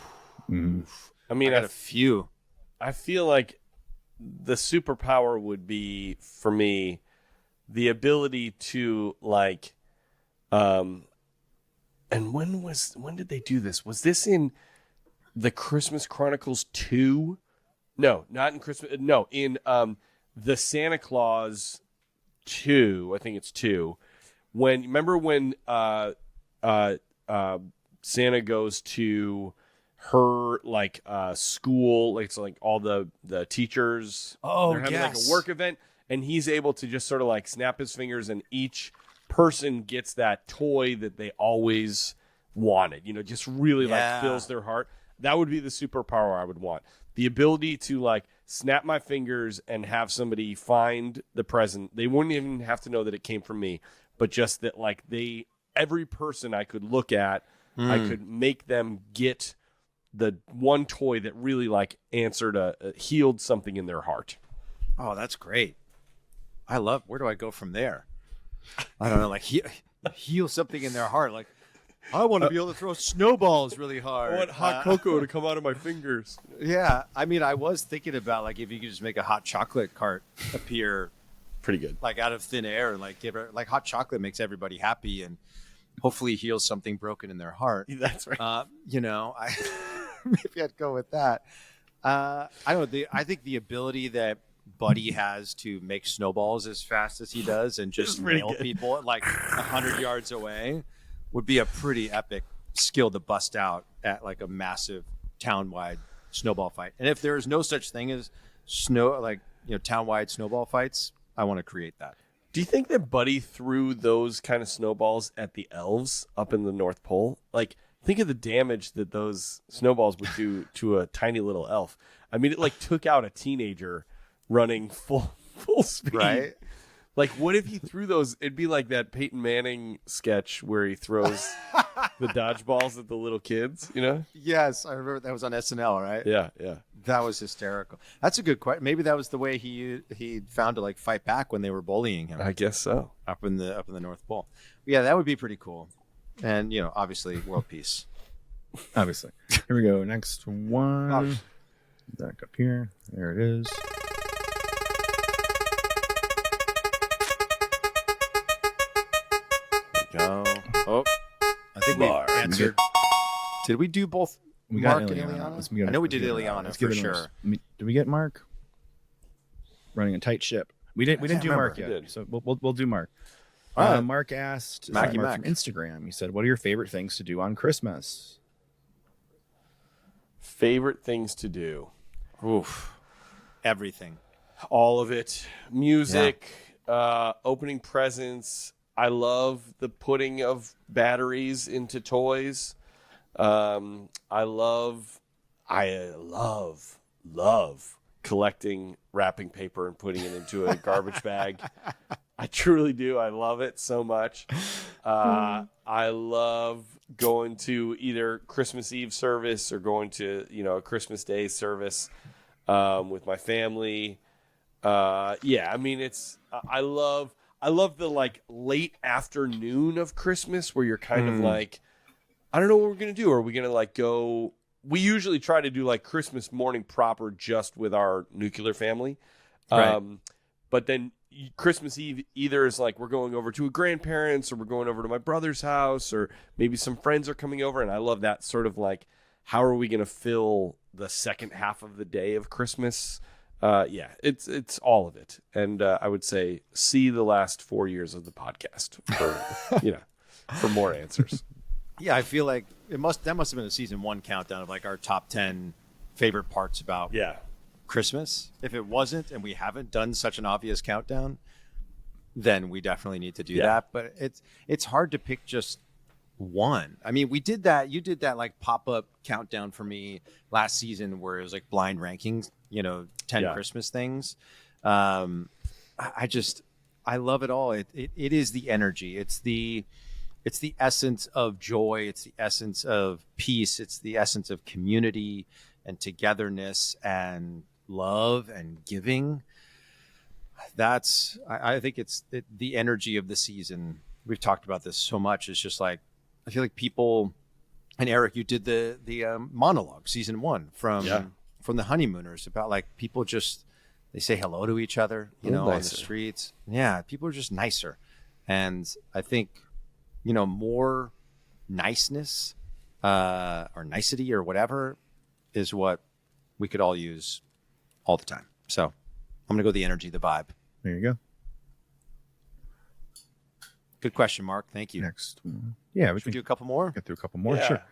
I mean,
I got a few.
I feel like the superpower would be, for me, the ability to like, and when did they do this? Was this in the Christmas Chronicles 2? No, not in Christmas. No, in the Santa Claus 2. I think it's 2. Remember when Santa goes to her like school, like it's like all the teachers.
Oh,
they're having like a work event, and he's able to just sort of like snap his fingers, and each person gets that toy that they always wanted. You know, just really like fills their heart. That would be the superpower I would want. The ability to like snap my fingers and have somebody find the present. They wouldn't even have to know that it came from me, but just that like every person I could look at, I could make them get the one toy that really like answered healed something in their heart.
Oh, that's great. I love, where do I go from there? I don't know, like heal something in their heart. Like, I want to be able to throw snowballs really hard.
I want hot cocoa to come out of my fingers.
Yeah. I mean, I was thinking about like if you could just make a hot chocolate cart appear
Pretty good.
like out of thin air and like give her, like hot chocolate makes everybody happy and hopefully heals something broken in their heart.
That's right.
You know, maybe I'd go with that. I don't know. I think the ability that Buddy has to make snowballs as fast as he does and just nail people at like 100 yards away would be a pretty epic skill to bust out at like a massive town-wide snowball fight. And if there is no such thing as town-wide snowball fights, I want to create that.
Do you think that Buddy threw those kind of snowballs at the elves up in the North Pole? Like, think of the damage that those snowballs would do to a tiny little elf. I mean, it like took out a teenager running full speed.
Right?
Like, what if he threw those? It'd be like that Peyton Manning sketch where he throws the dodgeballs at the little kids, you know?
Yes, I remember that was on SNL, right?
Yeah, yeah.
That was hysterical. That's a good question. Maybe that was the way he found to like fight back when they were bullying him.
I guess so.
Up in the North Pole. Yeah, that would be pretty cool. And obviously world peace.
Obviously. Here we go. Next one. Back up here. There it is.
Go. Oh, I think we answered. Did we do both?
We
Mark
got
and Ileana. I know we did Ileana for sure.
Did we get Mark? Running a tight ship. We didn't do Mark yet. So we'll do Mark. Mark asked Mark from Instagram. He said, "What are your favorite things to do on Christmas?"
Favorite things to do.
Oof. Everything.
All of it. Music, opening presents. I love the putting of batteries into toys. I love collecting wrapping paper and putting it into a garbage bag. I truly do. I love it so much. I love going to either Christmas Eve service or going to, a Christmas Day service with my family. I mean, I love the like late afternoon of Christmas where you're kind of like, I don't know what we're going to do. Are we going to like go? We usually try to do like Christmas morning proper just with our nuclear family.
Right.
But then, Christmas Eve either is like we're going over to a grandparents or we're going over to my brother's house or maybe some friends are coming over. And I love that sort of like, how are we going to fill the second half of the day of Christmas? It's all of it. And I would say see the last 4 years of the podcast for, for more answers.
Yeah, I feel like that must have been a season 1 countdown of like our top 10 favorite parts about Christmas. If it wasn't, and we haven't done such an obvious countdown, then we definitely need to do that. But it's hard to pick just one. I mean, we did that. You did that like pop-up countdown for me last season where it was like blind rankings, 10 Christmas things. I love it all. It is the energy. It's the essence of joy. It's the essence of peace. It's the essence of community and togetherness and love and giving. I think it's the energy of the season. We've talked about this so much. It's just like, I feel like people, and Eric, you did the monologue season 1 from the Honeymooners about like people just, they say hello to each other, on the streets. Yeah. People are just nicer. And I think, more niceness or nicety or whatever is what we could all use all the time. So I'm going to go the energy, the vibe.
There you go.
Good question, Mark. Thank you.
Next. Yeah.
We can do a couple more.
Get through a couple more.
Yeah.
Sure.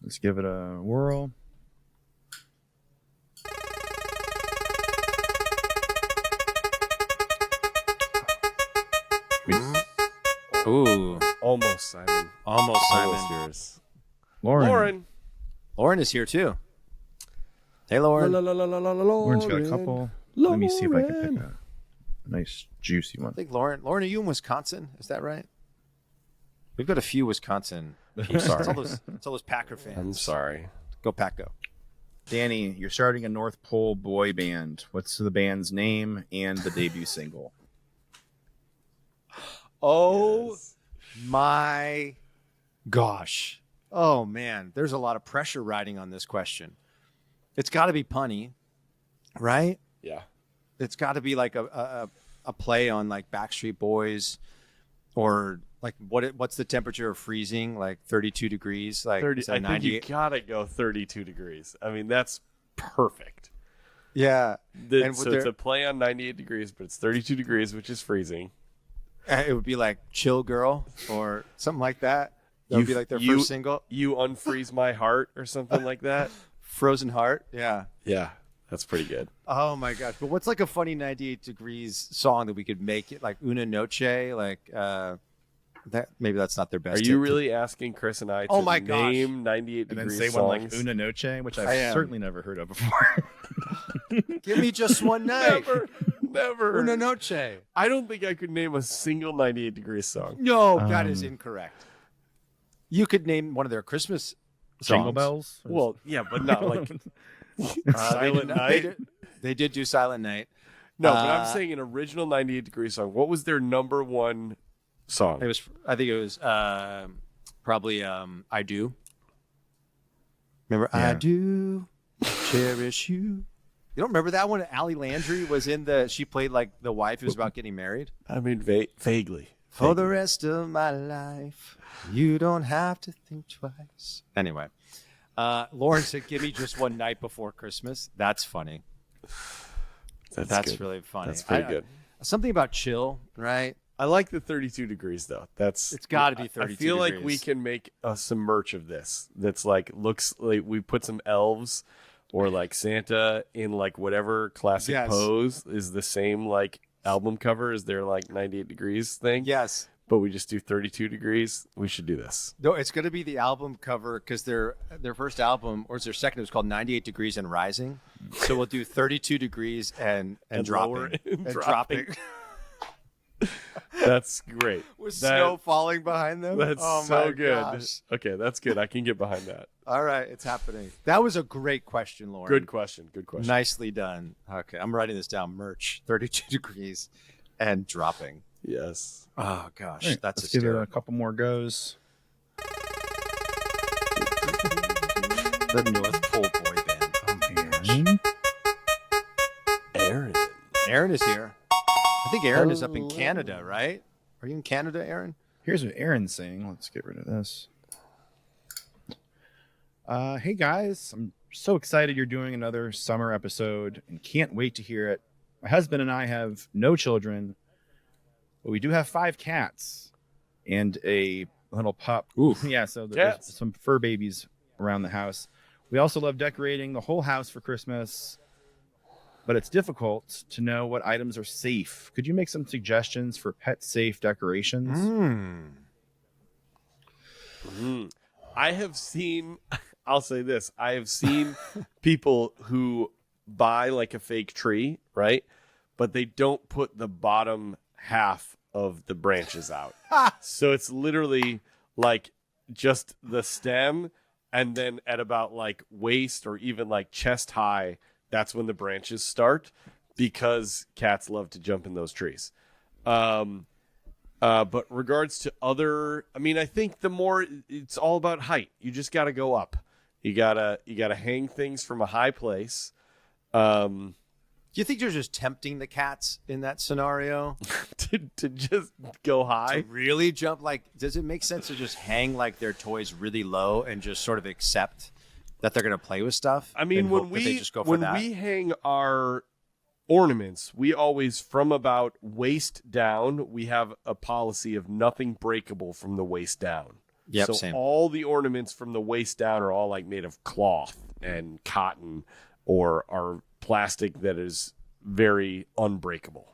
Let's give it a whirl.
Ooh.
Almost, Simon.
Almost
yours.
Lauren
is here too. Hey, Lauren.
Lauren's got a couple. Let me see if I can pick a nice juicy one.
I think Lauren, are you in Wisconsin? Is that right? We've got a few Wisconsin people.
Sorry.
It's all those Packer fans.
I'm sorry.
Go Pack, go.
Danny, you're starting a North Pole boy band. What's the band's name and the debut single?
Oh my gosh. Oh man, there's a lot of pressure riding on this question. It's got to be punny, right?
Yeah.
It's got to be like a play on like Backstreet Boys, or like what's the temperature of freezing? Like 32 degrees. Like
30. I think you
98?
gotta go 32 degrees. I mean, that's perfect.
Yeah.
So it's a play on 98 degrees, but it's 32 degrees, which is freezing.
It would be like Chill Girl or something like that. That would be like their first single.
You Unfreeze My Heart or something like that.
Frozen Heart. Yeah.
Yeah, that's pretty good.
Oh my gosh. But what's like a funny 98 degrees song that we could make it like Una Noche? Like that maybe that's not their best.
Are you really asking Chris and I to name 98
and then
degrees
say
songs?
one like Una Noche, which I've certainly never heard of before.
Give me just one night.
Never.
Una Noche.
I don't think I could name a single 98 degrees song.
No, that is incorrect. You could name one of their Christmas songs.
Jingle Bells?
Well, yeah, but not like Silent Night.
They did do Silent Night.
No, but I'm saying an original 98 degree song. What was their number one song?
I think it was probably I Do. Remember,
Yeah.
I do cherish you. You don't remember that one? Allie Landry was she played like the wife who was about getting married.
I mean, vaguely.
For the rest of my life, you don't have to think twice. Anyway, Lauren said, give me just one night before Christmas. That's funny. That's
good.
really funny.
That's pretty good.
Something about chill, right?
I like the 32 degrees though.
It's got to be 32
I feel
degrees.
like we can make some merch of this. That's like looks like we put some elves or like Santa in like whatever classic pose is the same like album cover as their like 98 degrees thing.
Yes.
But we just do 32 degrees. We should do this.
No, it's going to be the album cover because their first album, or it's their second, it was called 98 Degrees and Rising. So we'll do 32 degrees and dropping. And dropping.
That's great.
With snow falling behind them.
That's
oh
so
my
good.
Gosh.
Okay, that's good. I can get behind that.
All right, it's happening. That was a great question, Lauren.
Good question. Good question.
Nicely done. Okay, I'm writing this down. Merch, 32 degrees and dropping.
Yes.
Oh, gosh.
Right,
That's
let's give it
hysterical.
a couple more goes.
The North Pole Boy Band.
And
Aaron.
Aaron is here. I think Aaron is up in Canada, right? Are you in Canada, Aaron?
Here's what Aaron's saying. Let's get rid of this. Hey guys, I'm so excited you're doing another summer episode and can't wait to hear it. My husband and I have no children, but we do have 5 cats and a little pup.
Oof.
Yeah, so there's some fur babies around the house. We also love decorating the whole house for Christmas, but it's difficult to know what items are safe. Could you make some suggestions for pet-safe decorations?
I have seen, I'll say this, I have seen people who buy like a fake tree, right? But they don't put the bottom half of the branches out. So it's literally like just the stem, and then at about like waist or even like chest high, that's when the branches start, because cats love to jump in those trees. But regards to other, I mean, I think the more, it's all about height. You just got to go up. You gotta hang things from a high place.
Do you think you're just tempting the cats in that scenario?
to just go high?
To really jump? Like, does it make sense to just hang like their toys really low and just sort of accept that they're going to play with stuff?
I mean, when we hang our ornaments, we always, from about waist down, we have a policy of nothing breakable from the waist down.
Yep,
so
same.
All the ornaments from the waist down are all like made of cloth and cotton, or are plastic that is very unbreakable.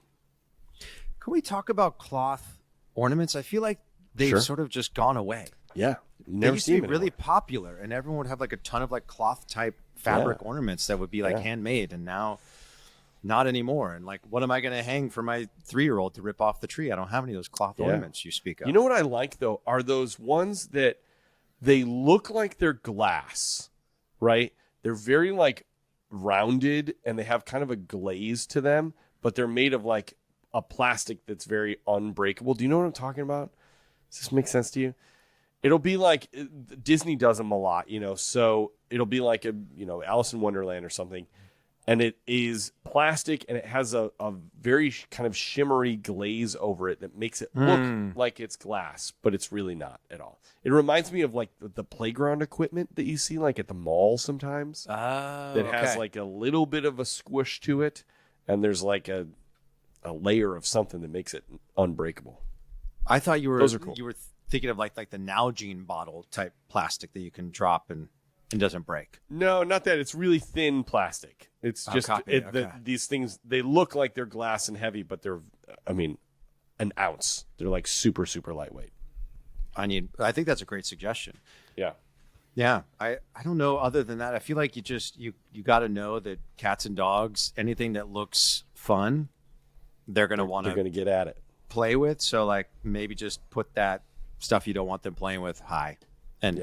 Can we talk about cloth ornaments? I feel like they've sort of just gone away.
Yeah.
They used to be really popular, and everyone would have like a ton of like cloth type fabric ornaments that would be like handmade, and now not anymore. And like, what am I going to hang for my 3-year-old to rip off the tree? I don't have any of those cloth ornaments you speak of.
You know what I like though are those ones that they look like they're glass, right? They're very like rounded and they have kind of a glaze to them, but they're made of like a plastic that's very unbreakable. Do you know what I'm talking about? Does this make sense to you? It'll be like, Disney does them a lot, you know, so it'll be like a, you know, Alice in Wonderland or something, and it is plastic and it has a very kind of shimmery glaze over it that makes it look like it's glass, but it's really not at all. It reminds me of like the playground equipment that you see like at the mall sometimes. That has like a little bit of a squish to it, and there's like a layer of something that makes it unbreakable.
I thought you were
Those are cool.
You were thinking of like the Nalgene bottle type plastic that you can drop and doesn't break.
No, not that. It's really thin plastic. It's just these things, they look like they're glass and heavy, but they're, I mean, an ounce. They're like super, super lightweight.
I think that's a great suggestion.
Yeah.
Yeah. I don't know. Other than that, I feel like you got to know that cats and dogs, anything that looks fun, they're going to
get at it,
play with. So like maybe just put that stuff you don't want them playing with high and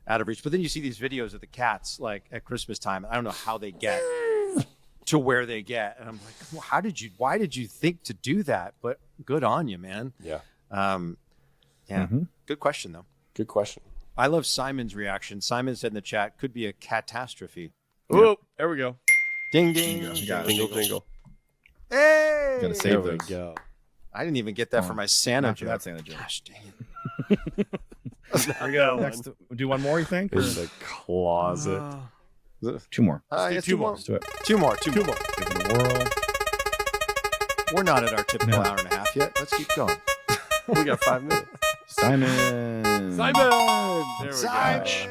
out of reach. But then you see these videos of the cats like at Christmas time. I don't know how they get to where they get. And I'm like, well, why did you think to do that? But good on you, man.
Yeah.
Good question though.
Good question.
I love Simon's reaction. Simon said in the chat, could be a catastrophe.
Oh, there we go.
Ding, ding.
Dingle, dingle.
Hey!
Gotta save
There we
those.
go.
I didn't even get that for my Santa
Not for
joke.
that Santa joke.
Gosh, dang it.
There we go. Next, do one more, you think?
In the closet.
2 more.
Yes, 2 more.
Let's do it.
Two more.
Give it a whirl.
We're not at our typical hour and a half yet. Let's keep going.
We got 5 minutes.
Simon.
Simon! There we
Simon!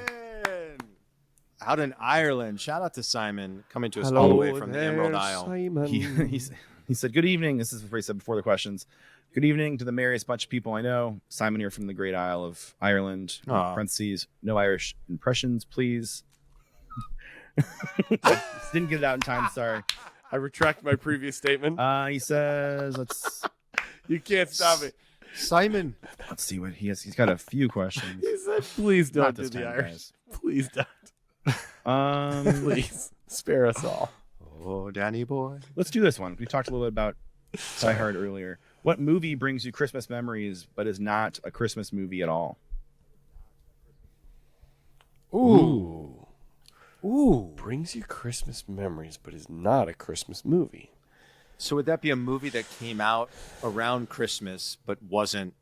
Out in Ireland. Shout out to Simon, coming to us all the way from the Emerald Isle.
Simon.
He said, good evening. This is what he said before the questions. Good evening to the merriest bunch of people I know. Simon here from the great Isle of Ireland. Parentheses, no Irish impressions, please. Didn't get it out in time, sorry.
I retract my previous statement.
He says,
You can't stop it.
Simon.
Let's see what he has. He's got a few questions.
He said, please don't
Not
do
this
the
time,
Irish.
guys.
Please don't. Please. Spare us all.
Oh, Danny boy.
Let's do this one. We talked a little bit about Die Hard earlier. What movie brings you Christmas memories but is not a Christmas movie at all?
Ooh. Brings you Christmas memories but is not a Christmas movie.
So would that be a movie that came out around Christmas but wasn't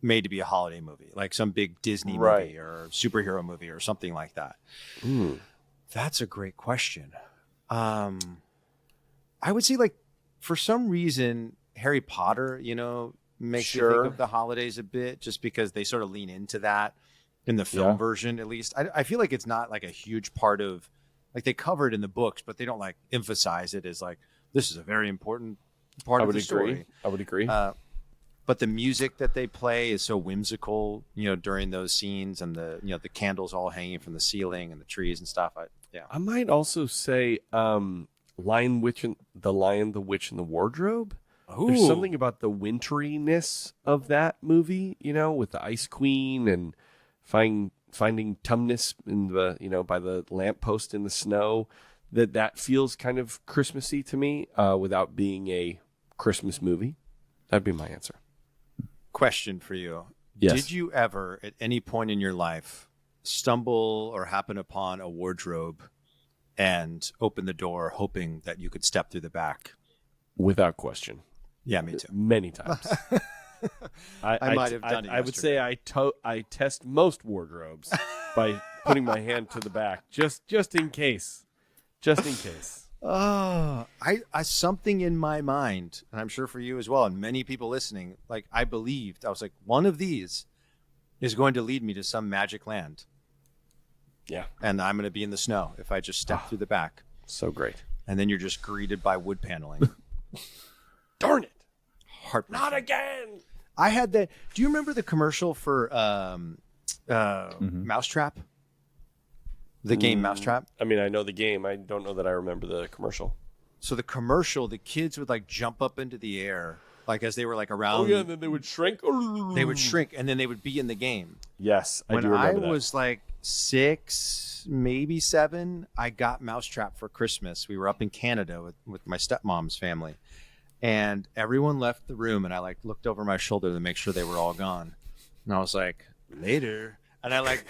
made to be a holiday movie, like some big Disney movie or superhero movie or something like that? That's a great question. I would say, like, for some reason, Harry Potter, makes you think of the holidays a bit, just because they sort of lean into that in the film version, at least. I feel like it's not like a huge part of, like, they cover it in the books, but they don't like emphasize it as like, this is a very important part of the story.
I would agree.
But the music that they play is so whimsical, during those scenes, and the candles all hanging from the ceiling and the trees and stuff.
I might also say Lion, the Lion, the Witch, and the Wardrobe.
Ooh.
There's something about the winteriness of that movie, with the Ice Queen and finding Tumnus in the, by the lamppost in the snow. That feels kind of Christmassy to me, without being a Christmas movie. That'd be my answer.
Question for you.
Yes.
Did you ever, at any point in your life, stumble or happen upon a wardrobe and open the door hoping that you could step through the back?
Without question.
Yeah, me too.
Many times.
I might have done it.
I would say I test most wardrobes by putting my hand to the back, just in case. Just in case.
I something in my mind, and I'm sure for you as well, and many people listening, like, I was like, one of these is going to lead me to some magic land.
Yeah.
And I'm going to be in the snow if I just step through the back.
So great.
And then you're just greeted by wood paneling.
Darn it.
Heartbreaking.
Not again.
I had that. Do you remember the commercial for Mousetrap? The game Mousetrap?
I mean, I know the game. I don't know that I remember the commercial.
So the commercial, the kids would like jump up into the air, like as they were like around.
Oh, yeah, and then they would shrink.
They would shrink, and then they would be in the game.
Yes, I do remember
that.
When
I was like 6, maybe 7, I got Mousetrap for Christmas. We were up in Canada with my stepmom's family. And everyone left the room, and I like looked over my shoulder to make sure they were all gone. And I was like, later. And I like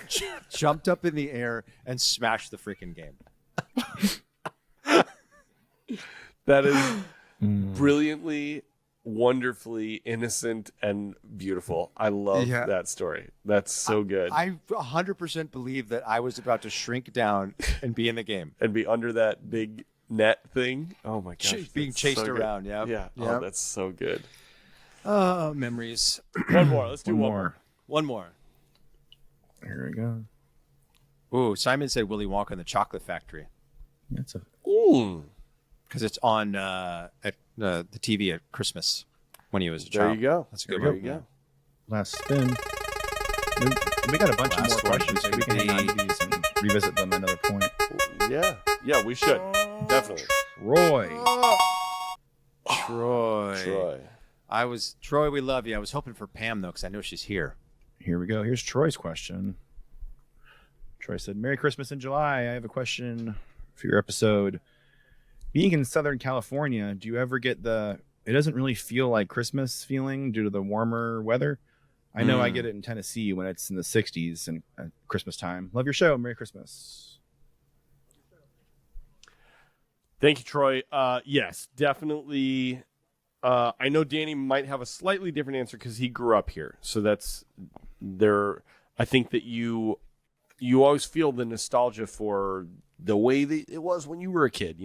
jumped up in the air and smashed the freaking game.
That is brilliantly, wonderfully innocent and beautiful. I love that story. That's so good.
I 100% believe that I was about to shrink down and be in the game.
And be under that big net thing. Oh my gosh.
Being chased around.
Yeah.
Yeah.
Oh, that's so good.
Oh, memories.
One more. Let's do one more.
One more.
Here we go.
Ooh, Simon said Willy Wonka and the Chocolate Factory.
That's a
because it's on at the TV at Christmas when he was a child.
There you go.
That's a good
There
one.
you go.
last spin. We got a bunch of more questions, so we can hang on to these and revisit them at another point.
Yeah, we should. Definitely.
Troy. Troy, we love you. I was hoping for Pam, though, because I know she's here.
Here we go. Here's Troy's question. Troy said, Merry Christmas in July. I have a question for your episode. Being in Southern California, do you ever get it doesn't really feel like Christmas feeling due to the warmer weather? I know I get it in Tennessee when it's in the 60s and at Christmas time. Love your show. Merry Christmas.
Thank you, Troy. Yes, definitely. I know Danny might have a slightly different answer because he grew up here. So that's there. I think that you always feel the nostalgia for the way that it was when you were a kid,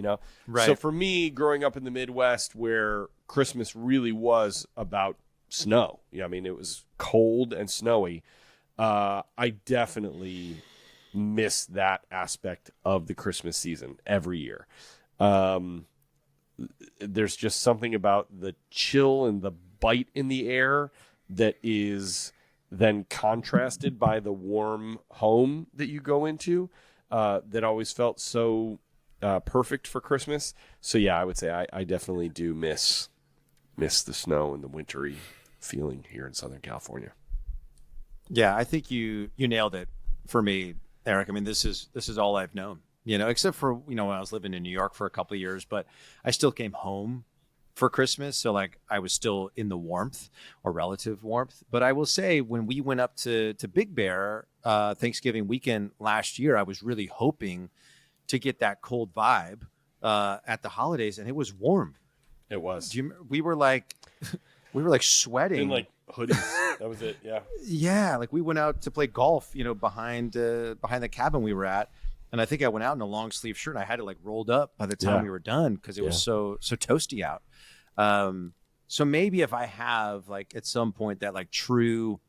Right. So for me, growing up in the Midwest where Christmas really was about snow, I mean, it was cold and snowy. I definitely miss that aspect of the Christmas season every year. There's just something about the chill and the bite in the air that is then contrasted by the warm home that you go into that always felt so perfect for Christmas. So yeah, I would say I definitely do miss the snow and the wintry feeling here in Southern California.
Yeah, I think you nailed it for me, Eric. I mean, this is all I've known. Except for, when I was living in New York for a couple of years, but I still came home for Christmas. So like I was still in the warmth or relative warmth. But I will say when we went up to Big Bear Thanksgiving weekend last year, I was really hoping to get that cold vibe at the holidays, and it was warm.
It was.
We were like sweating
in like hoodies. That was it. Yeah.
Yeah, like we went out to play golf, behind the cabin we were at, and I think I went out in a long sleeve shirt. And I had it like rolled up by the time we were done because it was so toasty out. So maybe if I have like at some point that like true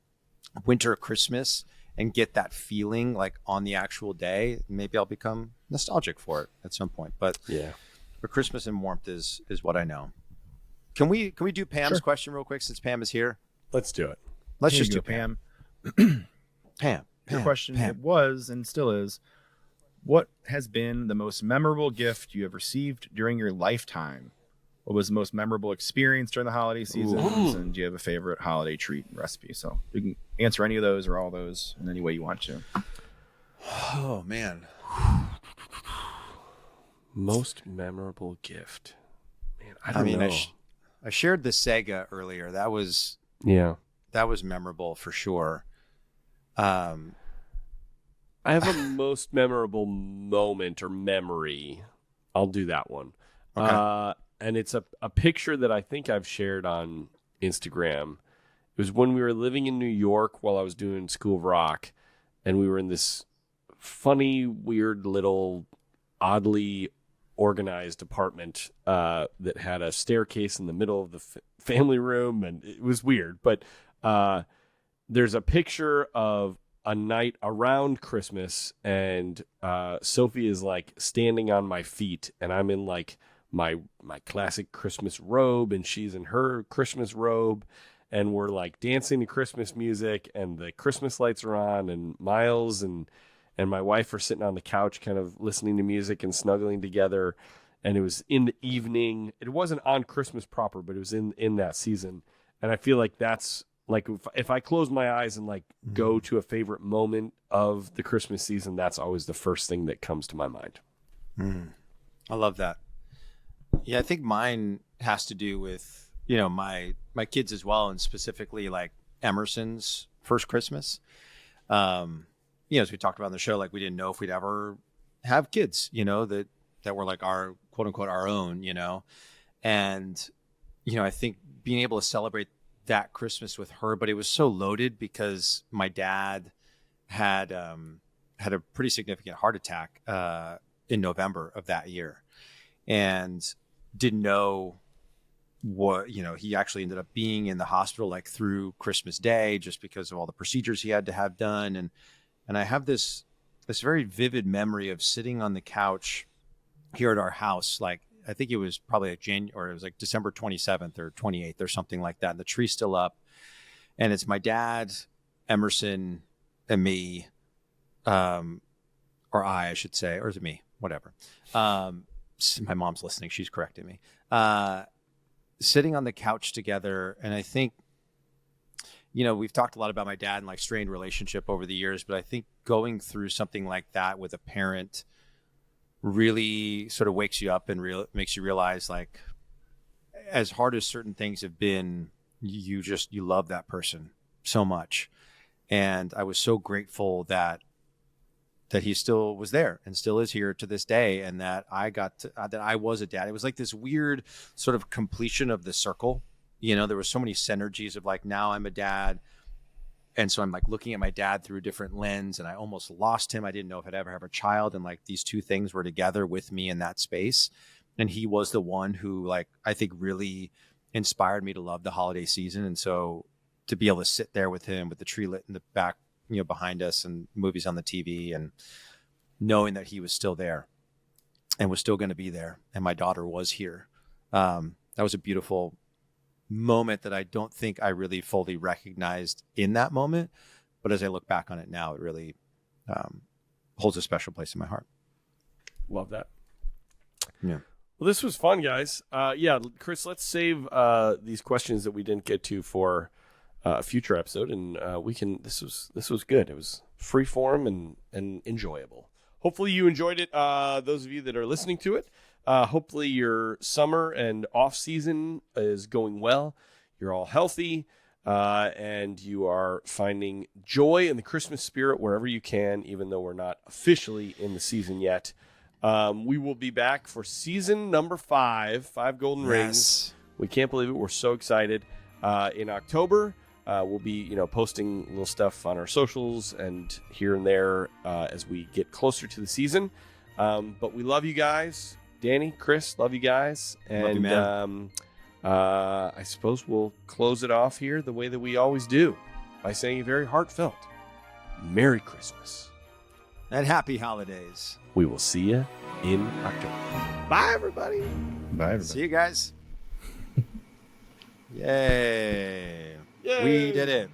winter Christmas and get that feeling like on the actual day, maybe I'll become nostalgic for it at some point. But for Christmas and warmth is what I know. Can we do Pam's question real quick since Pam is here?
Let's do it.
Let's just do
Pam.
Pam.
Your question was and still is, what has been the most memorable gift you have received during your lifetime? What was the most memorable experience during the holiday seasons? And do you have a favorite holiday treat and recipe? So you can answer any of those or all those in any way you want to.
Oh, man.
Most memorable gift. Man, I don't know.
I shared the Sega earlier. That was memorable for sure.
I have a most memorable moment or memory. I'll do that one.
Okay.
And it's a picture that I think I've shared on Instagram. It was when we were living in New York while I was doing School of Rock, and we were in this funny, weird little, oddly organized apartment that had a staircase in the middle of the family room, and it was weird. But there's a picture of a night around Christmas, and Sophie is like standing on my feet, and I'm in like my classic Christmas robe, and she's in her Christmas robe, and we're like dancing to Christmas music, and the Christmas lights are on, and Miles and my wife are sitting on the couch kind of listening to music and snuggling together. And it was in the evening. It wasn't on Christmas proper, but it was in that season. And I feel like that's like, if I close my eyes and like go to a favorite moment of the Christmas season, that's always the first thing that comes to my mind.
I love that. Yeah, I think mine has to do with, my kids as well, and specifically like Emerson's first Christmas. As we talked about on the show, like we didn't know if we'd ever have kids, that were like our quote unquote our own, and I think being able to celebrate that Christmas with her, but it was so loaded because my dad had a pretty significant heart attack in November of that year, and didn't know what, he actually ended up being in the hospital like through Christmas Day just because of all the procedures he had to have done. And I have this very vivid memory of sitting on the couch here at our house. Like, I think it was probably like it was like December 27th or 28th or something like that. And the tree's still up, and it's my dad, Emerson, and me, or I should say, or is it me? Whatever. My mom's listening. She's correcting me. Sitting on the couch together. And I think, we've talked a lot about my dad and like strained relationship over the years, but I think going through something like that with a parent really sort of wakes you up and makes you realize, like, as hard as certain things have been, you love that person so much. And I was so grateful that he still was there and still is here to this day. And that that I was a dad. It was like this weird sort of completion of the circle. There were so many synergies of like, now I'm a dad. And so I'm like looking at my dad through a different lens, and I almost lost him. I didn't know if I'd ever have a child. And like these two things were together with me in that space. And he was the one who, like, I think really inspired me to love the holiday season. And so to be able to sit there with him with the tree lit in the back, behind us, and movies on the TV, and knowing that he was still there and was still going to be there. And my daughter was here. That was a beautiful moment that I don't think I really fully recognized in that moment. But as I look back on it now, it really holds a special place in my heart.
Love that.
Yeah.
Well, this was fun, guys. Chris, let's save these questions that we didn't get to for a future episode, and we can. This was good. It was free form and enjoyable. Hopefully you enjoyed it. Those of you that are listening to it, hopefully your summer and off season is going well. You're all healthy, and you are finding joy in the Christmas spirit wherever you can, even though we're not officially in the season yet. We will be back for season number 5 Golden Rings. We can't believe it. We're so excited. In October, we'll be posting little stuff on our socials and here and there as we get closer to the season. But we love you guys. Danny, Chris, love you guys. And
love you, man.
I suppose we'll close it off here the way that we always do by saying a very heartfelt Merry Christmas.
And happy holidays.
We will see you in October. Bye, everybody.
Bye, everybody.
See you guys. Yay.
Yay.
We did it.